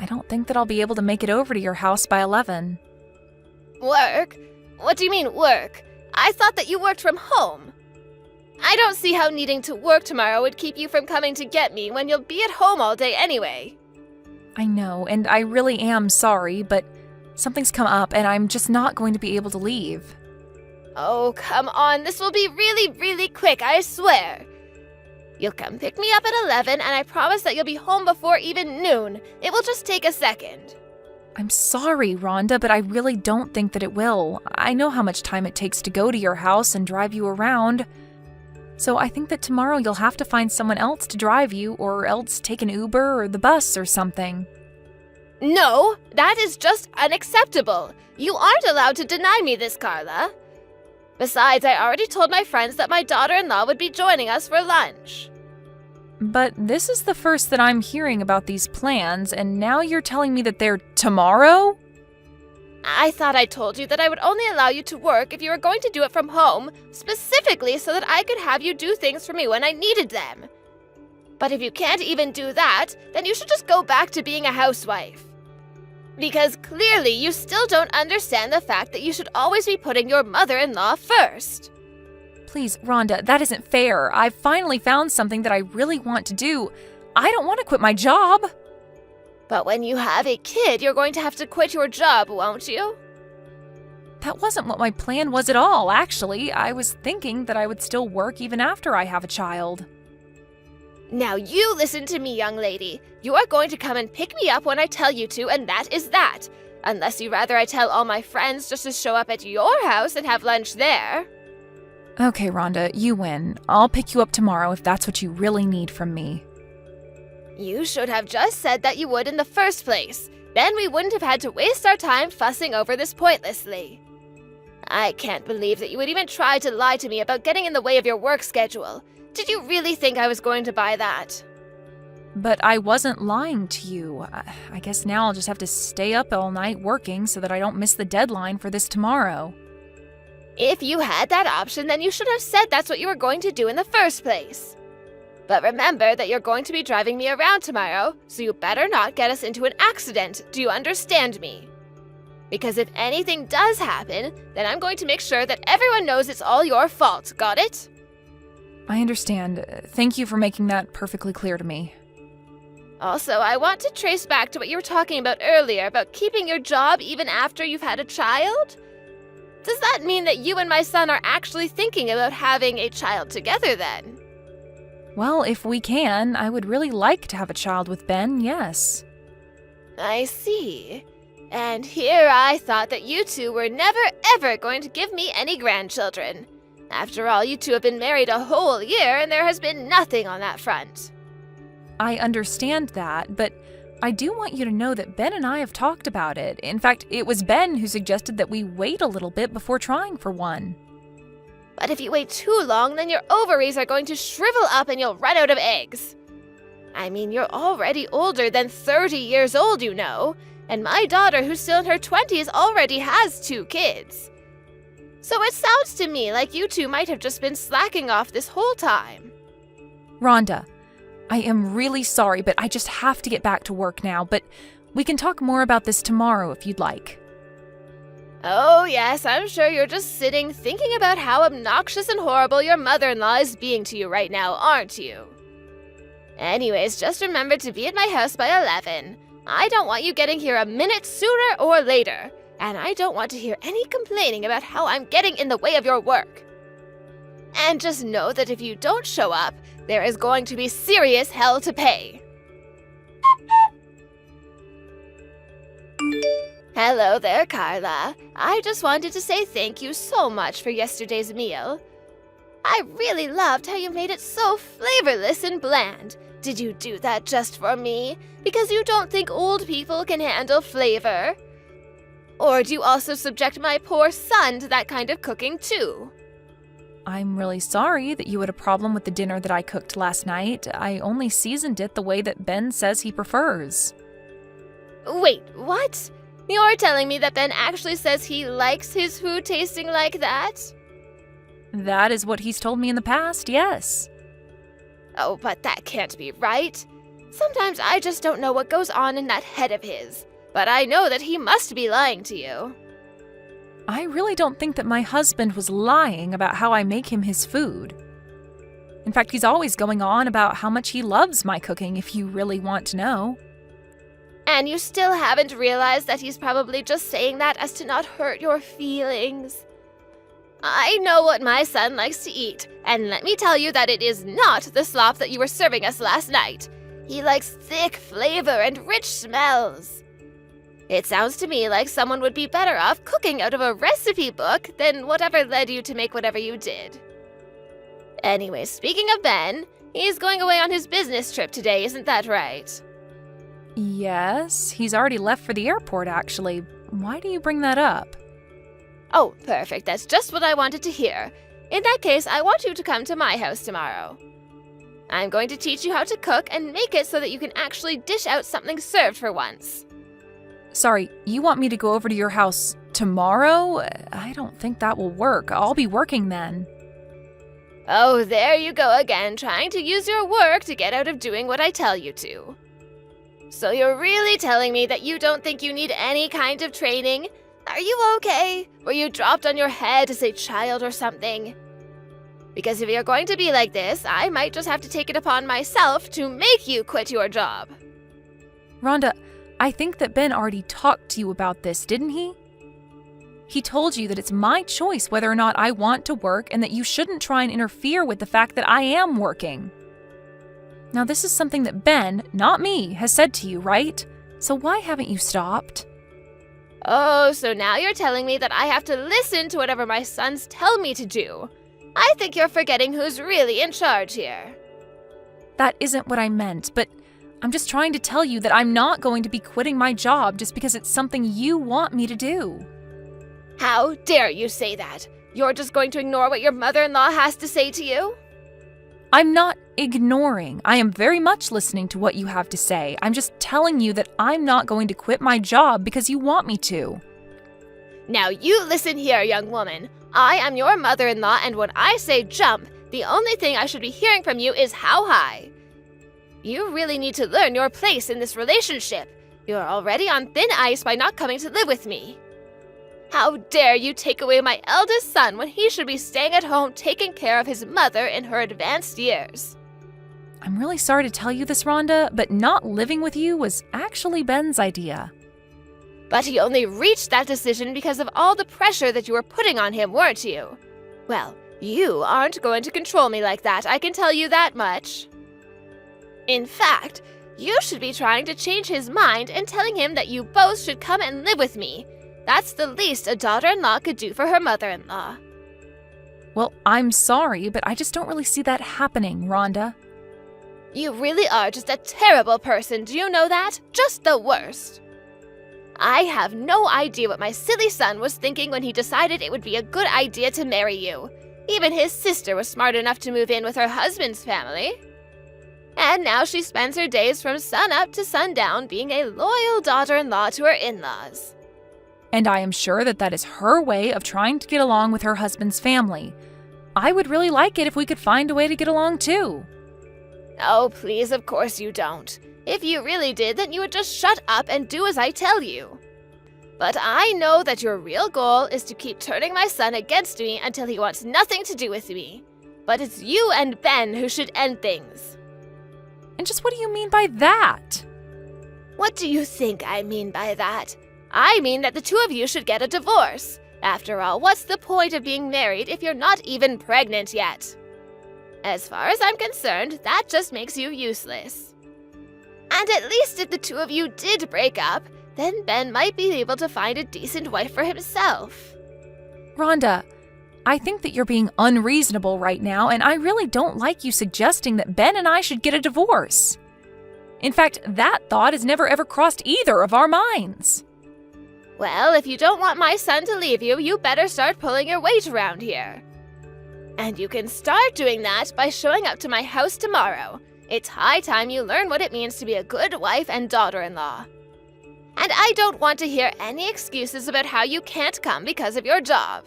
I don't think that I'll be able to make it over to your house by 11. Work? What do you mean, work? I thought that you worked from home. I don't see how needing to work tomorrow would keep you from coming to get me when you'll be at home all day anyway. I know, and I really am sorry, but something's come up and I'm just not going to be able to leave. Oh, come on. This will be really, really quick, I swear. You'll come pick me up at 11, and I promise that you'll be home before even noon. It will just take a second. I'm sorry, Rhonda, but I really don't think that it will. I know how much time it takes to go to your house and drive you around. So I think that tomorrow you'll have to find someone else to drive you, or else take an Uber or the bus or something. No, that is just unacceptable. You aren't allowed to deny me this, Carla. Besides, I already told my friends that my daughter-in-law would be joining us for lunch. But this is the first that I'm hearing about these plans, and now you're telling me that they're tomorrow? I thought I told you that I would only allow you to work if you were going to do it from home, specifically so that I could have you do things for me when I needed them. But if you can't even do that, then you should just go back to being a housewife. Because clearly you still don't understand the fact that you should always be putting your mother-in-law first. Please, Rhonda, that isn't fair. I've finally found something that I really want to do. I don't want to quit my job. But when you have a kid, you're going to have to quit your job, won't you? That wasn't what my plan was at all, actually. I was thinking that I would still work even after I have a child. Now you listen to me, young lady. You are going to come and pick me up when I tell you to, and that is that. Unless you rather I tell all my friends just to show up at your house and have lunch there. Okay, Rhonda, you win. I'll pick you up tomorrow if that's what you really need from me. You should have just said that you would in the first place. Then we wouldn't have had to waste our time fussing over this pointlessly. I can't believe that you would even try to lie to me about getting in the way of your work schedule. Did you really think I was going to buy that? But I wasn't lying to you. I guess now I'll just have to stay up all night working so that I don't miss the deadline for this tomorrow. If you had that option, then you should have said that's what you were going to do in the first place. But remember that you're going to be driving me around tomorrow, so you better not get us into an accident. Do you understand me? Because if anything does happen, then I'm going to make sure that everyone knows it's all your fault. Got it? I understand. Thank you for making that perfectly clear to me. Also, I want to trace back to what you were talking about earlier about keeping your job even after you've had a child. Does that mean that you and my son are actually thinking about having a child together then? Well, if we can, I would really like to have a child with Ben, yes. I see. And here I thought that you two were never ever going to give me any grandchildren. After all, you two have been married a whole year and there has been nothing on that front. I understand that, but I do want you to know that Ben and I have talked about it. In fact, it was Ben who suggested that we wait a little bit before trying for one. But if you wait too long, then your ovaries are going to shrivel up and you'll run out of eggs. I mean, you're already older than 30 years old, you know. And my daughter, who's still in her 20s, already has 2 kids. So it sounds to me like you two might have just been slacking off this whole time. Rhonda, I am really sorry, but I just have to get back to work now. But we can talk more about this tomorrow if you'd like. Oh yes, I'm sure you're just sitting thinking about how obnoxious and horrible your mother-in-law is being to you right now, aren't you? Anyways, just remember to be at my house by 11. I don't want you getting here a minute sooner or later, and I don't want to hear any complaining about how I'm getting in the way of your work. And just know that if you don't show up, there is going to be serious hell to pay. Hello there, Carla. I just wanted to say thank you so much for yesterday's meal. I really loved how you made it so flavorless and bland. Did you do that just for me? Because you don't think old people can handle flavor? Or do you also subject my poor son to that kind of cooking too? I'm really sorry that you had a problem with the dinner that I cooked last night. I only seasoned it the way that Ben says he prefers. Wait, what? You're telling me that Ben actually says he likes his food tasting like that? That is what he's told me in the past, yes. Oh, but that can't be right. Sometimes I just don't know what goes on in that head of his. But I know that he must be lying to you. I really don't think that my husband was lying about how I make him his food. In fact, he's always going on about how much he loves my cooking, if you really want to know. And you still haven't realized that he's probably just saying that as to not hurt your feelings. I know what my son likes to eat, and let me tell you that it is not the slop that you were serving us last night. He likes thick flavor and rich smells. It sounds to me like someone would be better off cooking out of a recipe book than whatever led you to make whatever you did. Anyway, speaking of Ben, he's going away on his business trip today, isn't that right? Yes, he's already left for the airport, actually. Why do you bring that up? Oh, perfect. That's just what I wanted to hear. In that case, I want you to come to my house tomorrow. I'm going to teach you how to cook and make it so that you can actually dish out something served for once. Sorry, you want me to go over to your house tomorrow? I don't think that will work. I'll be working then. Oh, there you go again, trying to use your work to get out of doing what I tell you to. So you're really telling me that you don't think you need any kind of training? Are you okay? Were you dropped on your head as a child or something? Because if you're going to be like this, I might just have to take it upon myself to make you quit your job. Rhonda, I think that Ben already talked to you about this, didn't he? He told you that it's my choice whether or not I want to work and that you shouldn't try and interfere with the fact that I am working. Now, this is something that Ben, not me, has said to you, right? So why haven't you stopped? Oh, so now you're telling me that I have to listen to whatever my sons tell me to do. I think you're forgetting who's really in charge here. That isn't what I meant, but I'm just trying to tell you that I'm not going to be quitting my job just because it's something you want me to do. How dare you say that? You're just going to ignore what your mother-in-law has to say to you? I'm not ignoring. I am very much listening to what you have to say. I'm just telling you that I'm not going to quit my job because you want me to. Now you listen here, young woman. I am your mother-in-law, and when I say jump, the only thing I should be hearing from you is how high. You really need to learn your place in this relationship. You're already on thin ice by not coming to live with me. How dare you take away my eldest son when he should be staying at home taking care of his mother in her advanced years? I'm really sorry to tell you this, Rhonda, but not living with you was actually Ben's idea. But he only reached that decision because of all the pressure that you were putting on him, weren't you? Well, you aren't going to control me like that, I can tell you that much. In fact, you should be trying to change his mind and telling him that you both should come and live with me. That's the least a daughter-in-law could do for her mother-in-law. Well, I'm sorry, but I just don't really see that happening, Rhonda. You really are just a terrible person, do you know that? Just the worst. I have no idea what my silly son was thinking when he decided it would be a good idea to marry you. Even his sister was smart enough to move in with her husband's family. And now she spends her days from sunup to sundown being a loyal daughter-in-law to her in-laws. And I am sure that that is her way of trying to get along with her husband's family. I would really like it if we could find a way to get along too. Oh, please, of course you don't. If you really did, then you would just shut up and do as I tell you. But I know that your real goal is to keep turning my son against me until he wants nothing to do with me. But it's you and Ben who should end things. And just what do you mean by that? What do you think I mean by that? I mean that the two of you should get a divorce. After all, what's the point of being married if you're not even pregnant yet? As far as I'm concerned, that just makes you useless. And at least if the two of you did break up, then Ben might be able to find a decent wife for himself. Rhonda, I think that you're being unreasonable right now, and I really don't like you suggesting that Ben and I should get a divorce. In fact, that thought has never ever crossed either of our minds. Well, if you don't want my son to leave you, you better start pulling your weight around here. And you can start doing that by showing up to my house tomorrow. It's high time you learn what it means to be a good wife and daughter-in-law. And I don't want to hear any excuses about how you can't come because of your job.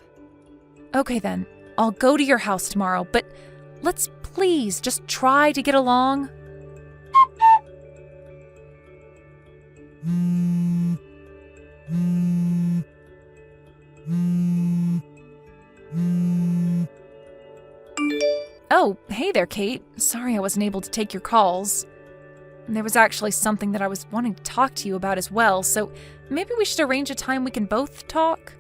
Okay then, I'll go to your house tomorrow, but let's please just try to get along. Oh, hey there, Kate. Sorry I wasn't able to take your calls. There was actually something that I was wanting to talk to you about as well, so maybe we should arrange a time we can both talk.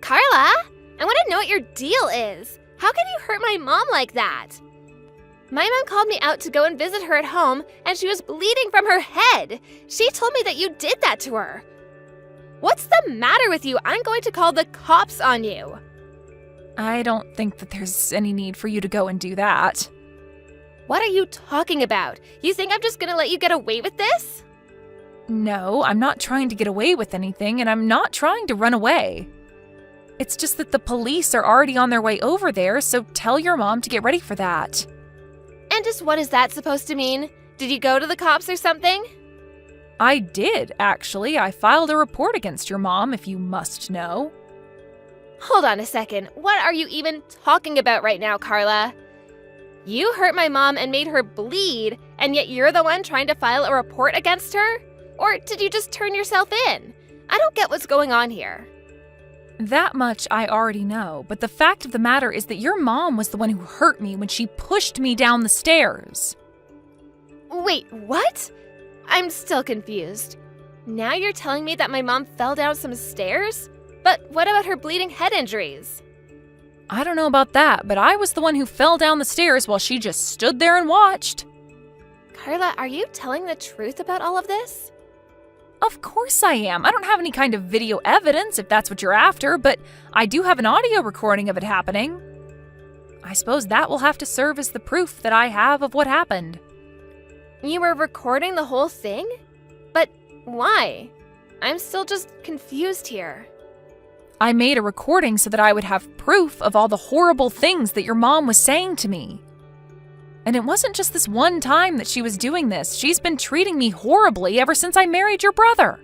Carla, I want to know what your deal is. How can you hurt my mom like that? My mom called me out to go and visit her at home, and she was bleeding from her head. She told me that you did that to her. What's the matter with you? I'm going to call the cops on you. I don't think that there's any need for you to go and do that. What are you talking about? You think I'm just gonna let you get away with this? No, I'm not trying to get away with anything, and I'm not trying to run away. It's just that the police are already on their way over there, so tell your mom to get ready for that. And just what is that supposed to mean? Did you go to the cops or something? I did, actually. I filed a report against your mom, if you must know. Hold on a second. What are you even talking about right now, Carla? You hurt my mom and made her bleed, and yet you're the one trying to file a report against her? Or did you just turn yourself in? I don't get what's going on here. That much I already know, but the fact of the matter is that your mom was the one who hurt me when she pushed me down the stairs. Wait, what? I'm still confused. Now you're telling me that my mom fell down some stairs? But what about her bleeding head injuries? I don't know about that, but I was the one who fell down the stairs while she just stood there and watched. Carla, are you telling the truth about all of this? Of course I am. I don't have any kind of video evidence if that's what you're after, but I do have an audio recording of it happening. I suppose that will have to serve as the proof that I have of what happened. You were recording the whole thing? But why? I'm still just confused here. I made a recording so that I would have proof of all the horrible things that your mom was saying to me. And it wasn't just this one time that she was doing this. She's been treating me horribly ever since I married your brother.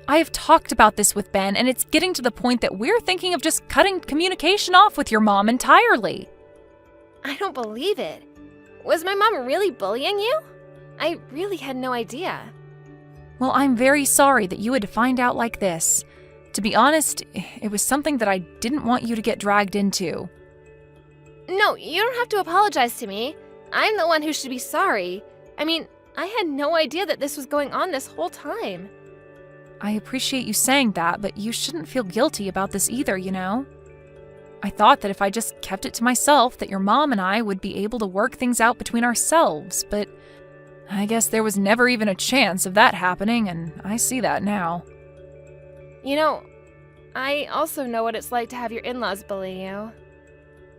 I have talked about this with Ben, and it's getting to the point that we're thinking of just cutting communication off with your mom entirely. I don't believe it. Was my mom really bullying you? I really had no idea. Well, I'm very sorry that you had to find out like this. To be honest, it was something that I didn't want you to get dragged into. No, you don't have to apologize to me. I'm the one who should be sorry. I mean, I had no idea that this was going on this whole time. I appreciate you saying that, but you shouldn't feel guilty about this either, you know? I thought that if I just kept it to myself, that your mom and I would be able to work things out between ourselves, but I guess there was never even a chance of that happening, and I see that now. You know, I also know what it's like to have your in-laws bully you.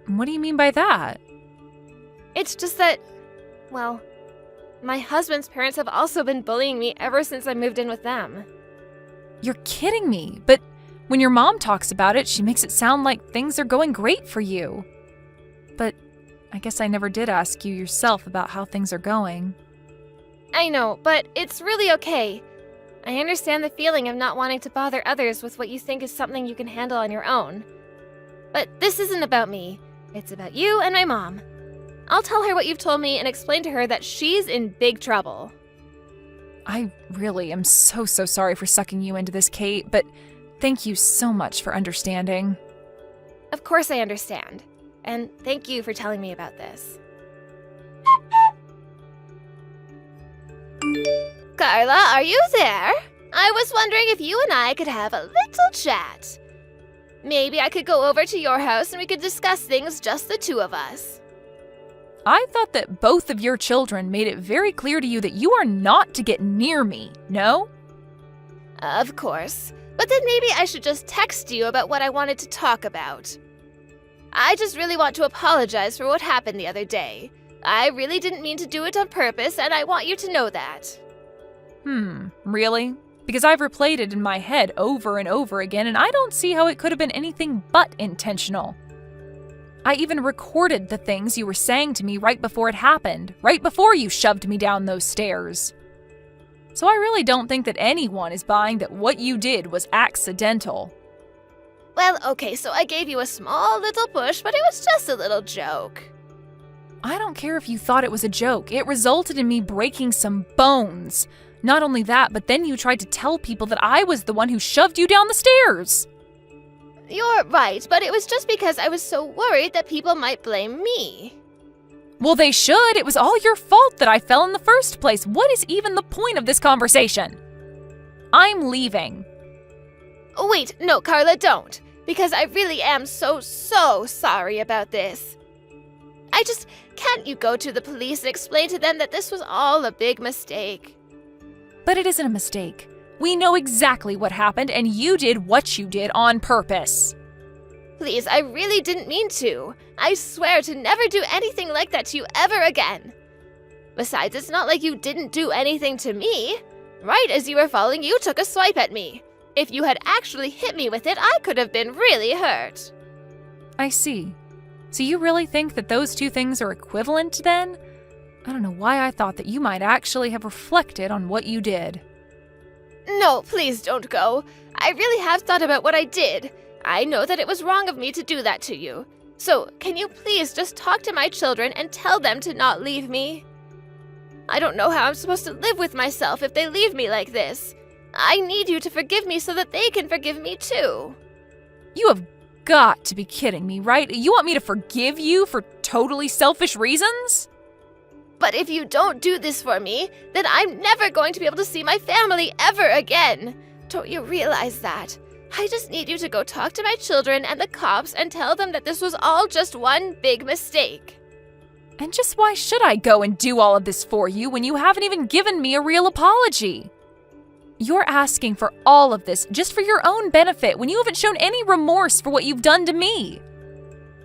What do you mean by that? It's just that, well, my husband's parents have also been bullying me ever since I moved in with them. You're kidding me, but when your mom talks about it, she makes it sound like things are going great for you. But I guess I never did ask you yourself about how things are going. I know, but it's really okay. I understand the feeling of not wanting to bother others with what you think is something you can handle on your own. But this isn't about me. It's about you and my mom. I'll tell her what you've told me and explain to her that she's in big trouble. I really am so sorry for sucking you into this, Kate, but thank you so much for understanding. Of course I understand. And thank you for telling me about this. Carla, are you there? I was wondering if you and I could have a little chat. Maybe I could go over to your house and we could discuss things just the two of us. I thought that both of your children made it very clear to you that you are not to get near me, no? Of course. But then maybe I should just text you about what I wanted to talk about. I just really want to apologize for what happened the other day. I really didn't mean to do it on purpose, and I want you to know that. Really? Because I've replayed it in my head over and over again, and I don't see how it could have been anything but intentional. I even recorded the things you were saying to me right before it happened, right before you shoved me down those stairs. So I really don't think that anyone is buying that what you did was accidental. Well, okay, so I gave you a small little push, but it was just a little joke. I don't care if you thought it was a joke. It resulted in me breaking some bones. Not only that, but then you tried to tell people that I was the one who shoved you down the stairs. You're right, but it was just because I was so worried that people might blame me. Well, they should. It was all your fault that I fell in the first place. What is even the point of this conversation? I'm leaving. Wait, no, Carla, don't. Because I really am so sorry about this. Can't you go to the police and explain to them that this was all a big mistake? But it isn't a mistake. We know exactly what happened, and you did what you did on purpose. Please, I really didn't mean to. I swear to never do anything like that to you ever again. Besides, it's not like you didn't do anything to me. Right as you were falling, you took a swipe at me. If you had actually hit me with it, I could have been really hurt. I see. So you really think that those two things are equivalent then? I don't know why I thought that you might actually have reflected on what you did. No, please don't go. I really have thought about what I did. I know that it was wrong of me to do that to you. So, can you please just talk to my children and tell them to not leave me? I don't know how I'm supposed to live with myself if they leave me like this. I need you to forgive me so that they can forgive me too. You have got to be kidding me, right? You want me to forgive you for totally selfish reasons? But if you don't do this for me, then I'm never going to be able to see my family ever again. Don't you realize that? I just need you to go talk to my children and the cops and tell them that this was all just one big mistake. And just why should I go and do all of this for you when you haven't even given me a real apology? You're asking for all of this just for your own benefit when you haven't shown any remorse for what you've done to me.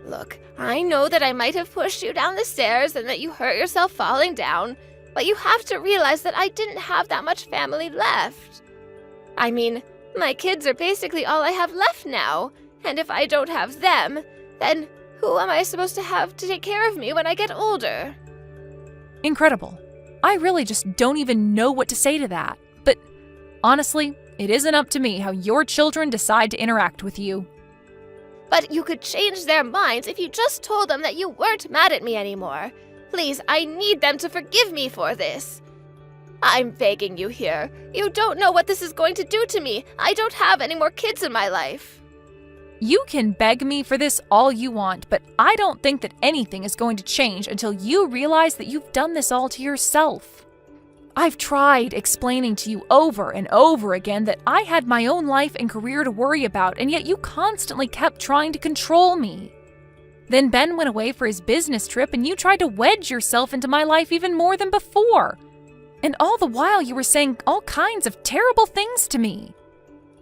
Look, I know that I might have pushed you down the stairs and that you hurt yourself falling down, but you have to realize that I didn't have that much family left. I mean, my kids are basically all I have left now, and if I don't have them, then who am I supposed to have to take care of me when I get older? Incredible. I really just don't even know what to say to that. But honestly, it isn't up to me how your children decide to interact with you. But you could change their minds if you just told them that you weren't mad at me anymore. Please, I need them to forgive me for this. I'm begging you here. You don't know what this is going to do to me. I don't have any more kids in my life. You can beg me for this all you want, but I don't think that anything is going to change until you realize that you've done this all to yourself. I've tried explaining to you over and over again that I had my own life and career to worry about, and yet you constantly kept trying to control me. Then Ben went away for his business trip, and you tried to wedge yourself into my life even more than before. And all the while you were saying all kinds of terrible things to me.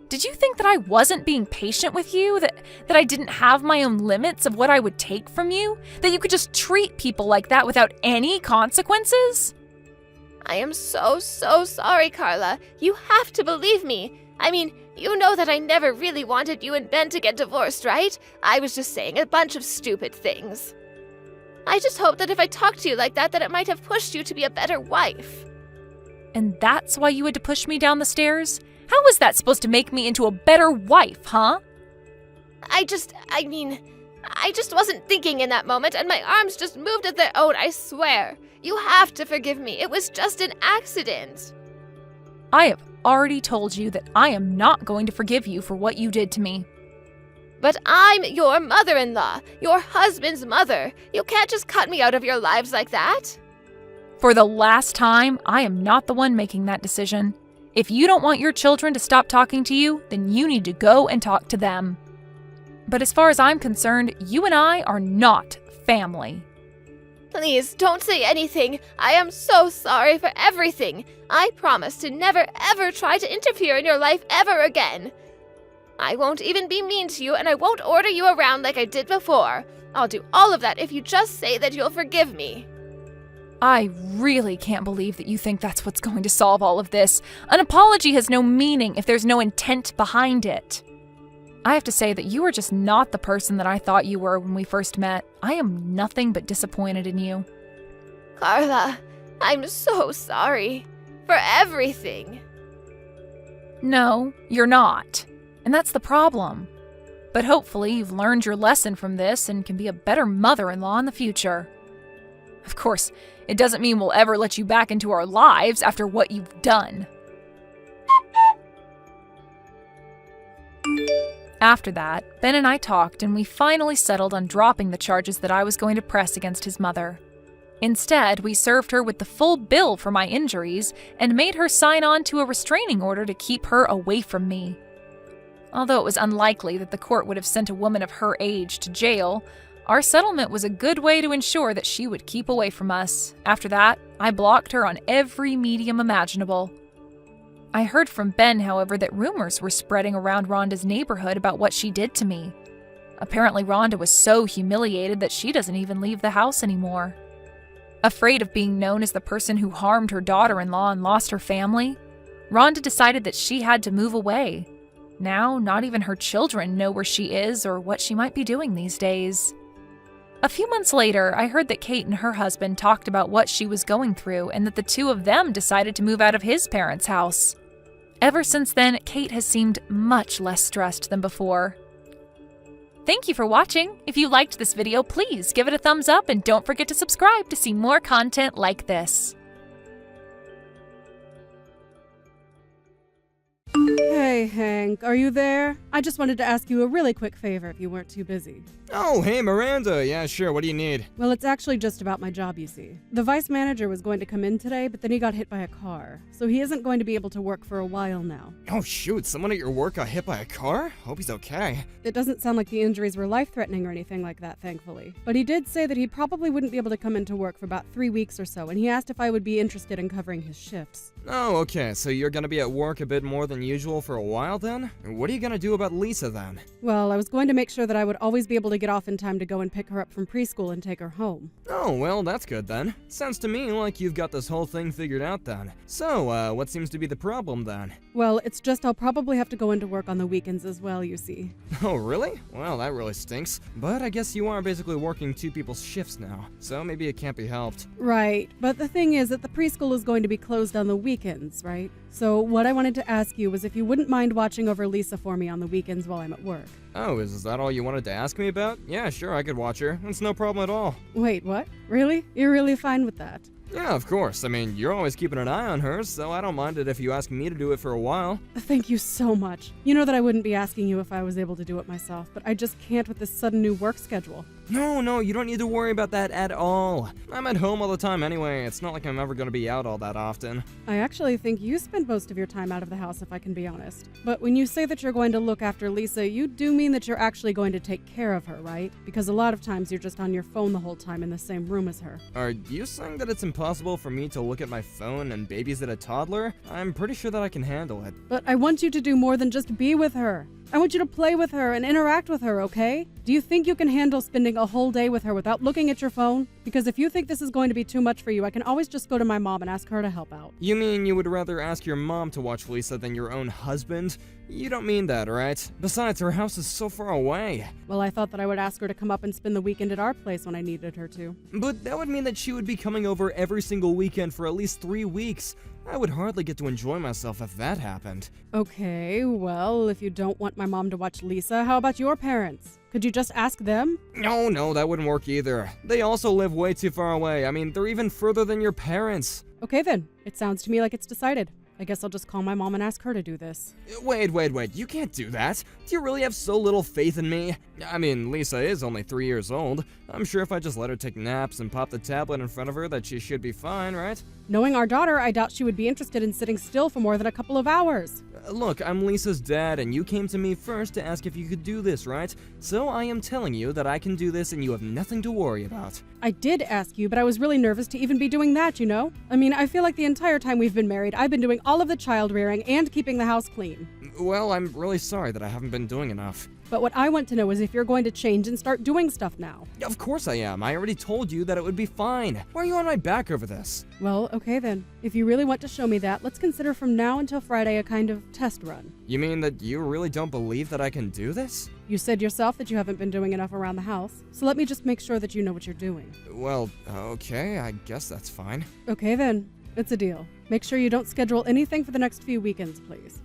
Did you think that I wasn't being patient with you? That I didn't have my own limits of what I would take from you? That you could just treat people like that without any consequences? I am so sorry, Carla. You have to believe me. I mean, you know that I never really wanted you and Ben to get divorced, right? I was just saying a bunch of stupid things. I just hoped that if I talked to you like that it might have pushed you to be a better wife. And that's why you had to push me down the stairs? How was that supposed to make me into a better wife, huh? I just wasn't thinking in that moment, and my arms just moved of their own, I swear. You have to forgive me. It was just an accident. I have already told you that I am not going to forgive you for what you did to me. But I'm your mother-in-law, your husband's mother. You can't just cut me out of your lives like that. For the last time, I am not the one making that decision. If you don't want your children to stop talking to you, then you need to go and talk to them. But as far as I'm concerned, you and I are not family. Please, don't say anything. I am so sorry for everything. I promise to never ever try to interfere in your life ever again. I won't even be mean to you, and I won't order you around like I did before. I'll do all of that if you just say that you'll forgive me. I really can't believe that you think that's what's going to solve all of this. An apology has no meaning if there's no intent behind it. I have to say that you are just not the person that I thought you were when we first met. I am nothing but disappointed in you. Carla, I'm so sorry for everything. No, you're not. And that's the problem. But hopefully you've learned your lesson from this and can be a better mother-in-law in the future. Of course, it doesn't mean we'll ever let you back into our lives after what you've done. After that, Ben and I talked, and we finally settled on dropping the charges that I was going to press against his mother. Instead, we served her with the full bill for my injuries and made her sign on to a restraining order to keep her away from me. Although it was unlikely that the court would have sent a woman of her age to jail, our settlement was a good way to ensure that she would keep away from us. After that, I blocked her on every medium imaginable. I heard from Ben, however, that rumors were spreading around Rhonda's neighborhood about what she did to me. Apparently, Rhonda was so humiliated that she doesn't even leave the house anymore. Afraid of being known as the person who harmed her daughter-in-law and lost her family, Rhonda decided that she had to move away. Now, not even her children know where she is or what she might be doing these days. A few months later, I heard that Kate and her husband talked about what she was going through and that the two of them decided to move out of his parents' house. Ever since then, Kate has seemed much less stressed than before. Thank you for watching. If you liked this video, please give it a thumbs up and don't forget to subscribe to see more content like this. Hey, Hank, are you there? I just wanted to ask you a really quick favor if you weren't too busy. Oh, hey, Miranda. Yeah, sure. What do you need? Well, it's actually just about my job, you see. The vice manager was going to come in today, but then he got hit by a car. So he isn't going to be able to work for a while now. Oh, shoot. Someone at your work got hit by a car? Hope he's okay. It doesn't sound like the injuries were life-threatening or anything like that, thankfully. But he did say that he probably wouldn't be able to come into work for about 3 weeks or so, and he asked if I would be interested in covering his shifts. Oh, okay. So you're gonna be at work a bit more than usual for a while then? What are you gonna do about Lisa then? Well, I was going to make sure that I would always be able to get off in time to go and pick her up from preschool and take her home. Oh, well, that's good then. Sounds to me like you've got this whole thing figured out then. So, what seems to be the problem then? Well, it's just I'll probably have to go into work on the weekends as well, you see. Oh, really? Well, that really stinks. But I guess you are basically working 2 people's shifts now, so maybe it can't be helped. Right, but the thing is that the preschool is going to be closed on the weekends, right? So what I wanted to ask you was if you wouldn't mind watching over Lisa for me on the weekends while I'm at work. Oh, is that all you wanted to ask me about? Yeah, sure, I could watch her. It's no problem at all. Wait, what? Really? You're really fine with that? Yeah, of course. I mean, you're always keeping an eye on her, so I don't mind it if you ask me to do it for a while. Thank you so much. You know that I wouldn't be asking you if I was able to do it myself, but I just can't with this sudden new work schedule. No, you don't need to worry about that at all. I'm at home all the time anyway. It's not like I'm ever gonna be out all that often. I actually think you spend most of your time out of the house, if I can be honest. But when you say that you're going to look after Lisa, you do mean that you're actually going to take care of her, right? Because a lot of times you're just on your phone the whole time in the same room as her. Are you saying that it's impossible for me to look at my phone and babysit a toddler? I'm pretty sure that I can handle it. But I want you to do more than just be with her. I want you to play with her and interact with her, okay? Do you think you can handle spending a whole day with her without looking at your phone? Because if you think this is going to be too much for you, I can always just go to my mom and ask her to help out. You mean you would rather ask your mom to watch Lisa than your own husband? You don't mean that, right? Besides, her house is so far away. Well, I thought that I would ask her to come up and spend the weekend at our place when I needed her to. But that would mean that she would be coming over every single weekend for at least 3 weeks. I would hardly get to enjoy myself if that happened. Okay, well, if you don't want my mom to watch Lisa, how about your parents? Could you just ask them? No, that wouldn't work either. They also live way too far away. I mean, they're even further than your parents. Okay then, it sounds to me like it's decided. I guess I'll just call my mom and ask her to do this. Wait, you can't do that. Do you really have so little faith in me? I mean, Lisa is only 3 years old. I'm sure if I just let her take naps and pop the tablet in front of her that she should be fine, right? Knowing our daughter, I doubt she would be interested in sitting still for more than a couple of hours. Look, I'm Lisa's dad, and you came to me first to ask if you could do this, right? So I am telling you that I can do this and you have nothing to worry about. I did ask you, but I was really nervous to even be doing that, you know? I mean, I feel like the entire time we've been married, I've been doing all of the child rearing and keeping the house clean. Well, I'm really sorry that I haven't been doing enough. But what I want to know is if you're going to change and start doing stuff now. Of course I am. I already told you that it would be fine. Why are you on my back over this? Well, okay then. If you really want to show me that, let's consider from now until Friday a kind of test run. You mean that you really don't believe that I can do this? You said yourself that you haven't been doing enough around the house, so let me just make sure that you know what you're doing. Well, okay, I guess that's fine. Okay then. It's a deal. Make sure you don't schedule anything for the next few weekends, please.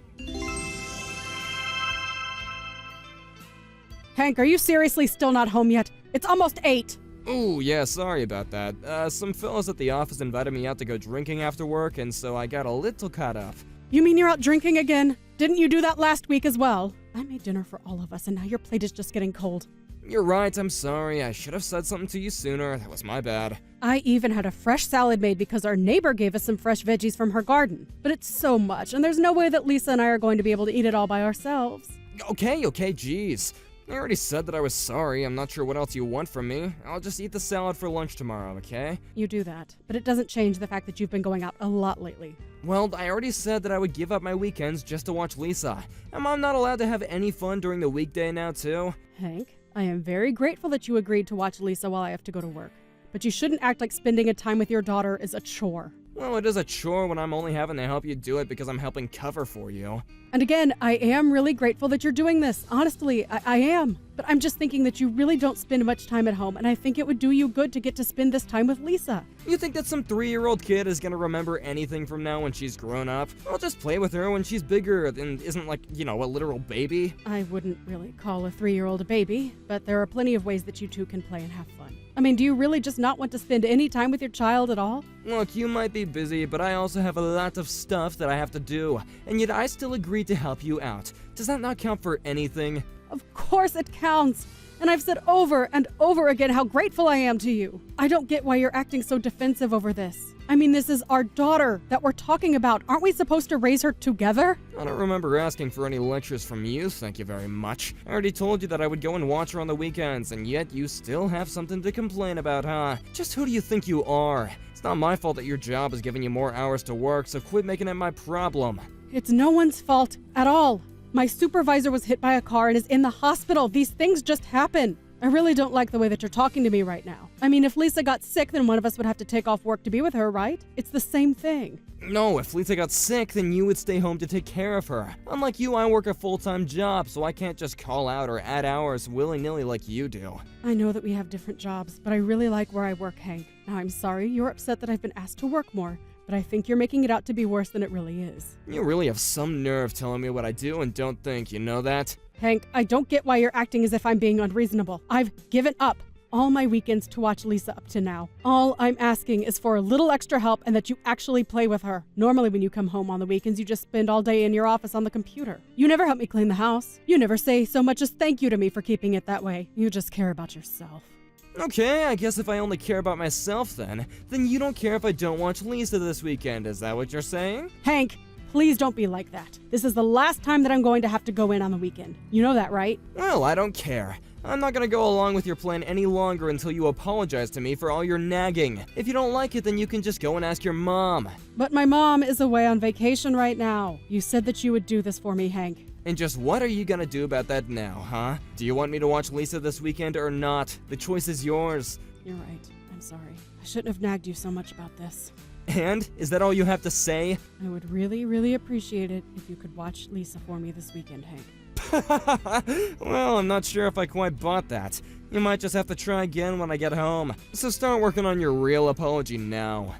Hank, are you seriously still not home yet? It's almost 8. Ooh, yeah, sorry about that. Some fellas at the office invited me out to go drinking after work, and so I got a little caught up. You mean you're out drinking again? Didn't you do that last week as well? I made dinner for all of us, and now your plate is just getting cold. You're right, I'm sorry. I should have said something to you sooner. That was my bad. I even had a fresh salad made because our neighbor gave us some fresh veggies from her garden. But it's so much, and there's no way that Lisa and I are going to be able to eat it all by ourselves. Okay, jeez. I already said that I was sorry. I'm not sure what else you want from me. I'll just eat the salad for lunch tomorrow, okay? You do that, but it doesn't change the fact that you've been going out a lot lately. Well, I already said that I would give up my weekends just to watch Lisa. Am I not allowed to have any fun during the weekday now, too? Hank, I am very grateful that you agreed to watch Lisa while I have to go to work. But you shouldn't act like spending a time with your daughter is a chore. Well, it is a chore when I'm only having to help you do it because I'm helping cover for you. And again, I am really grateful that you're doing this. Honestly, I am. But I'm just thinking that you really don't spend much time at home, and I think it would do you good to get to spend this time with Lisa. You think that some 3-year-old kid is gonna remember anything from now when she's grown up? I'll just play with her when she's bigger and isn't like, a literal baby. I wouldn't really call a 3-year-old a baby, but there are plenty of ways that you two can play and have fun. I mean, do you really just not want to spend any time with your child at all? Look, you might be busy, but I also have a lot of stuff that I have to do, and yet I still agreed to help you out. Does that not count for anything? Of course it counts. And I've said over and over again how grateful I am to you. I don't get why you're acting so defensive over this. I mean, this is our daughter that we're talking about. Aren't we supposed to raise her together? I don't remember asking for any lectures from you, thank you very much. I already told you that I would go and watch her on the weekends, and yet you still have something to complain about, huh? Just who do you think you are? It's not my fault that your job is giving you more hours to work, so quit making it my problem. It's no one's fault at all. My supervisor was hit by a car and is in the hospital. These things just happen. I really don't like the way that you're talking to me right now. I mean, if Lisa got sick, then one of us would have to take off work to be with her, right? It's the same thing. No, if Lisa got sick, then you would stay home to take care of her. Unlike you, I work a full-time job, so I can't just call out or add hours willy-nilly like you do. I know that we have different jobs, but I really like where I work, Hank. Now, I'm sorry you're upset that I've been asked to work more, but I think you're making it out to be worse than it really is. You really have some nerve telling me what I do and don't think, you know that? Hank, I don't get why you're acting as if I'm being unreasonable. I've given up all my weekends to watch Lisa up to now. All I'm asking is for a little extra help and that you actually play with her. Normally when you come home on the weekends, you just spend all day in your office on the computer. You never help me clean the house. You never say so much as thank you to me for keeping it that way. You just care about yourself. Okay, I guess if I only care about myself then you don't care if I don't watch Lisa this weekend, is that what you're saying? Hank, please don't be like that. This is the last time that I'm going to have to go in on the weekend. You know that, right? Well, I don't care. I'm not gonna go along with your plan any longer until you apologize to me for all your nagging. If you don't like it, then you can just go and ask your mom. But my mom is away on vacation right now. You said that you would do this for me, Hank. And just what are you gonna do about that now, huh? Do you want me to watch Lisa this weekend or not? The choice is yours. You're right. I'm sorry. I shouldn't have nagged you so much about this. And? Is that all you have to say? I would really, really appreciate it if you could watch Lisa for me this weekend, Hank. Well, I'm not sure if I quite bought that. You might just have to try again when I get home. So start working on your real apology now.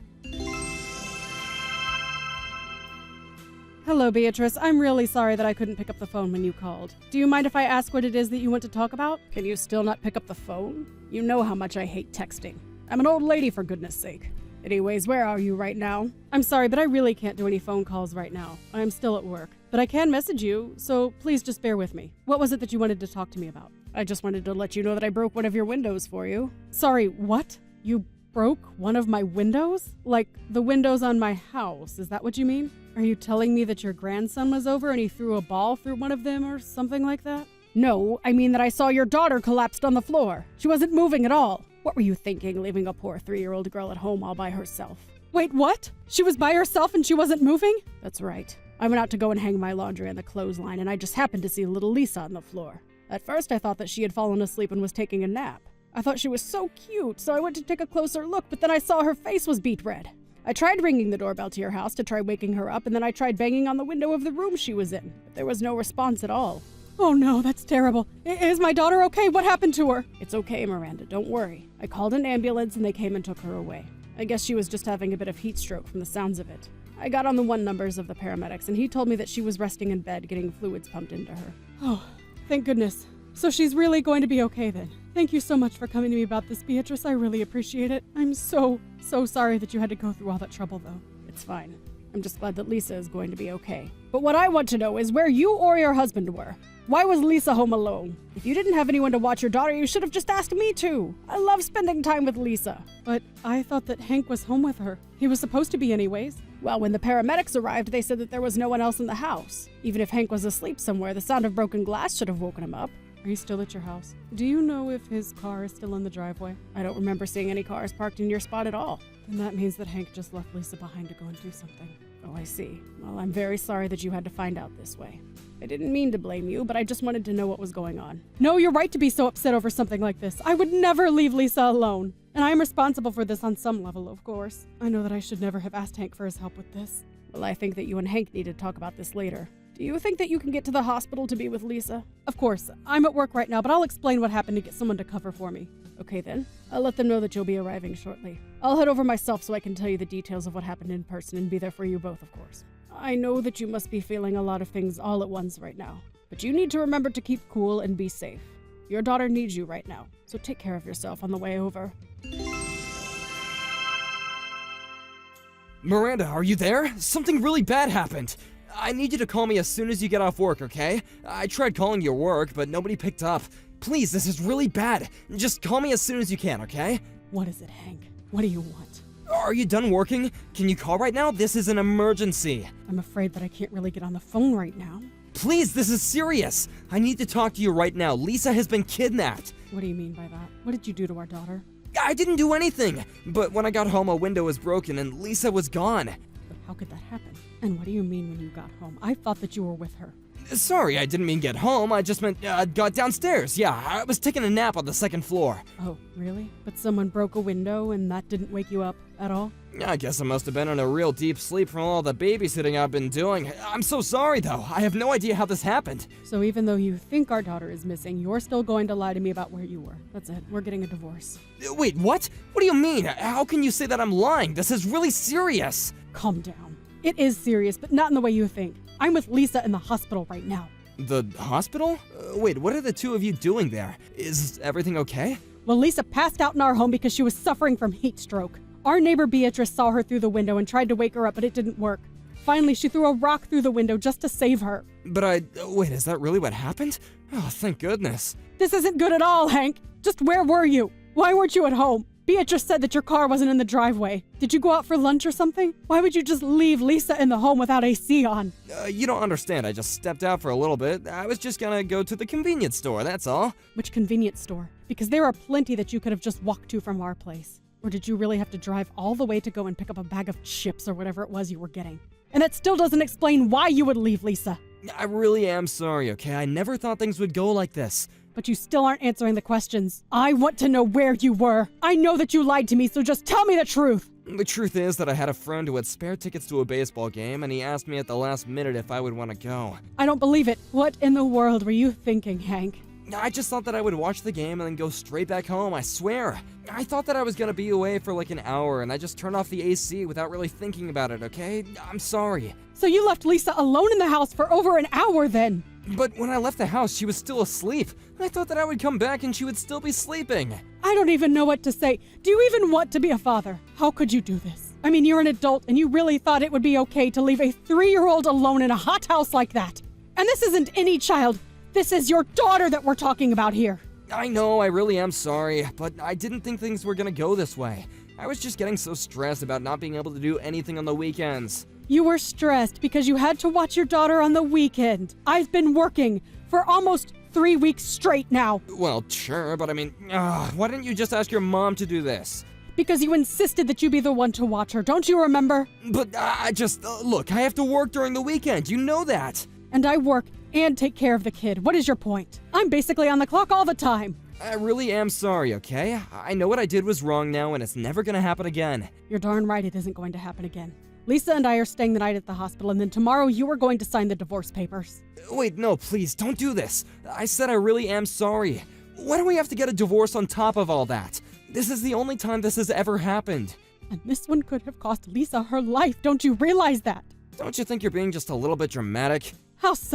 Hello, Beatrice. I'm really sorry that I couldn't pick up the phone when you called. Do you mind if I ask what it is that you want to talk about? Can you still not pick up the phone? You know how much I hate texting. I'm an old lady, for goodness sake. Anyways, where are you right now? I'm sorry, but I really can't do any phone calls right now. I'm still at work. But I can message you, so please just bear with me. What was it that you wanted to talk to me about? I just wanted to let you know that I broke one of your windows for you. Sorry, what? You broke one of my windows? Like, the windows on my house, is that what you mean? Are you telling me that your grandson was over and he threw a ball through one of them or something like that? No, I mean that I saw your daughter collapsed on the floor. She wasn't moving at all. What were you thinking, leaving a poor 3-year-old girl at home all by herself? Wait, what? She was by herself and she wasn't moving? That's right. I went out to go and hang my laundry on the clothesline and I just happened to see little Lisa on the floor. At first I thought that she had fallen asleep and was taking a nap. I thought she was so cute, so I went to take a closer look, but then I saw her face was beet red. I tried ringing the doorbell to your house to try waking her up, and then I tried banging on the window of the room she was in, but there was no response at all. Oh no, that's terrible. Is my daughter okay? What happened to her? It's okay, Miranda, don't worry. I called an ambulance and they came and took her away. I guess she was just having a bit of heat stroke from the sounds of it. I got on the 1 numbers of the paramedics and he told me that she was resting in bed getting fluids pumped into her. Oh, thank goodness. So she's really going to be okay then. Thank you so much for coming to me about this, Beatrice. I really appreciate it. I'm so sorry that you had to go through all that trouble though. It's fine. I'm just glad that Lisa is going to be okay. But what I want to know is where you or your husband were. Why was Lisa home alone? If you didn't have anyone to watch your daughter, you should have just asked me to. I love spending time with Lisa. But I thought that Hank was home with her. He was supposed to be anyways. Well, when the paramedics arrived, they said that there was no one else in the house. Even if Hank was asleep somewhere, the sound of broken glass should have woken him up. Are you still at your house? Do you know if his car is still in the driveway? I don't remember seeing any cars parked in your spot at all. Then that means that Hank just left Lisa behind to go and do something. Oh, I see. Well, I'm very sorry that you had to find out this way. I didn't mean to blame you, but I just wanted to know what was going on. No, you're right to be so upset over something like this. I would never leave Lisa alone. And I am responsible for this on some level, of course. I know that I should never have asked Hank for his help with this. Well, I think that you and Hank need to talk about this later. Do you think that you can get to the hospital to be with Lisa? Of course. I'm at work right now, but I'll explain what happened to get someone to cover for me. Okay then. I'll let them know that you'll be arriving shortly. I'll head over myself so I can tell you the details of what happened in person and be there for you both, of course. I know that you must be feeling a lot of things all at once right now, but you need to remember to keep cool and be safe. Your daughter needs you right now, so take care of yourself on the way over. Miranda, are you there? Something really bad happened. I need you to call me as soon as you get off work, okay? I tried calling your work, but nobody picked up. Please, this is really bad. Just call me as soon as you can, okay? What is it, Hank? What do you want? Are you done working? Can you call right now? This is an emergency. I'm afraid that I can't really get on the phone right now. Please, this is serious. I need to talk to you right now. Lisa has been kidnapped. What do you mean by that? What did you do to our daughter? I didn't do anything. But when I got home, a window was broken and Lisa was gone. But how could that happen? And what do you mean when you got home? I thought that you were with her. Sorry, I didn't mean get home. I just meant got downstairs. Yeah, I was taking a nap on the second floor. Oh, really? But someone broke a window and that didn't wake you up at all? I guess I must have been in a real deep sleep from all the babysitting I've been doing. I'm so sorry, though. I have no idea how this happened. So even though you think our daughter is missing, you're still going to lie to me about where you were. That's it. We're getting a divorce. Wait, what? What do you mean? How can you say that I'm lying? This is really serious. Calm down. It is serious, but not in the way you think. I'm with Lisa in the hospital right now. The hospital? Wait, what are the two of you doing there? Is everything okay? Well, Lisa passed out in our home because she was suffering from heat stroke. Our neighbor Beatrice saw her through the window and tried to wake her up, but it didn't work. Finally, she threw a rock through the window just to save her. But wait, is that really what happened? Oh, thank goodness. This isn't good at all, Hank. Just where were you? Why weren't you at home? Beatrice said that your car wasn't in the driveway. Did you go out for lunch or something? Why would you just leave Lisa in the home without AC on? You don't understand. I just stepped out for a little bit. I was just gonna go to the convenience store, that's all. Which convenience store? Because there are plenty that you could have just walked to from our place. Or did you really have to drive all the way to go and pick up a bag of chips or whatever it was you were getting? And that still doesn't explain why you would leave Lisa. I really am sorry, okay? I never thought things would go like this. But you still aren't answering the questions. I want to know where you were. I know that you lied to me, so just tell me the truth. The truth is that I had a friend who had spare tickets to a baseball game, and he asked me at the last minute if I would want to go. I don't believe it. What in the world were you thinking, Hank? I just thought that I would watch the game and then go straight back home, I swear. I thought that I was gonna be away for like an hour, and I just turned off the AC without really thinking about it, okay? I'm sorry. So you left Lisa alone in the house for over an hour then? But when I left the house, she was still asleep. I thought that I would come back and she would still be sleeping. I don't even know what to say. Do you even want to be a father? How could you do this? I mean, you're an adult and you really thought it would be okay to leave a 3-year-old alone in a hot house like that. And this isn't any child. This is your daughter that we're talking about here. I know, I really am sorry, but I didn't think things were gonna go this way. I was just getting so stressed about not being able to do anything on the weekends. You were stressed because you had to watch your daughter on the weekend. I've been working for almost 3 weeks straight now. Well, sure, but I mean, why didn't you just ask your mom to do this? Because you insisted that you be the one to watch her, don't you remember? But look, I have to work during the weekend, you know that. And I work and take care of the kid. What is your point? I'm basically on the clock all the time. I really am sorry, okay? I know what I did was wrong now, and it's never gonna happen again. You're darn right it isn't going to happen again. Lisa and I are staying the night at the hospital, and then tomorrow you are going to sign the divorce papers. Wait, no, please, don't do this. I said I really am sorry. Why do we have to get a divorce on top of all that? This is the only time this has ever happened. And this one could have cost Lisa her life, don't you realize that? Don't you think you're being just a little bit dramatic? How so?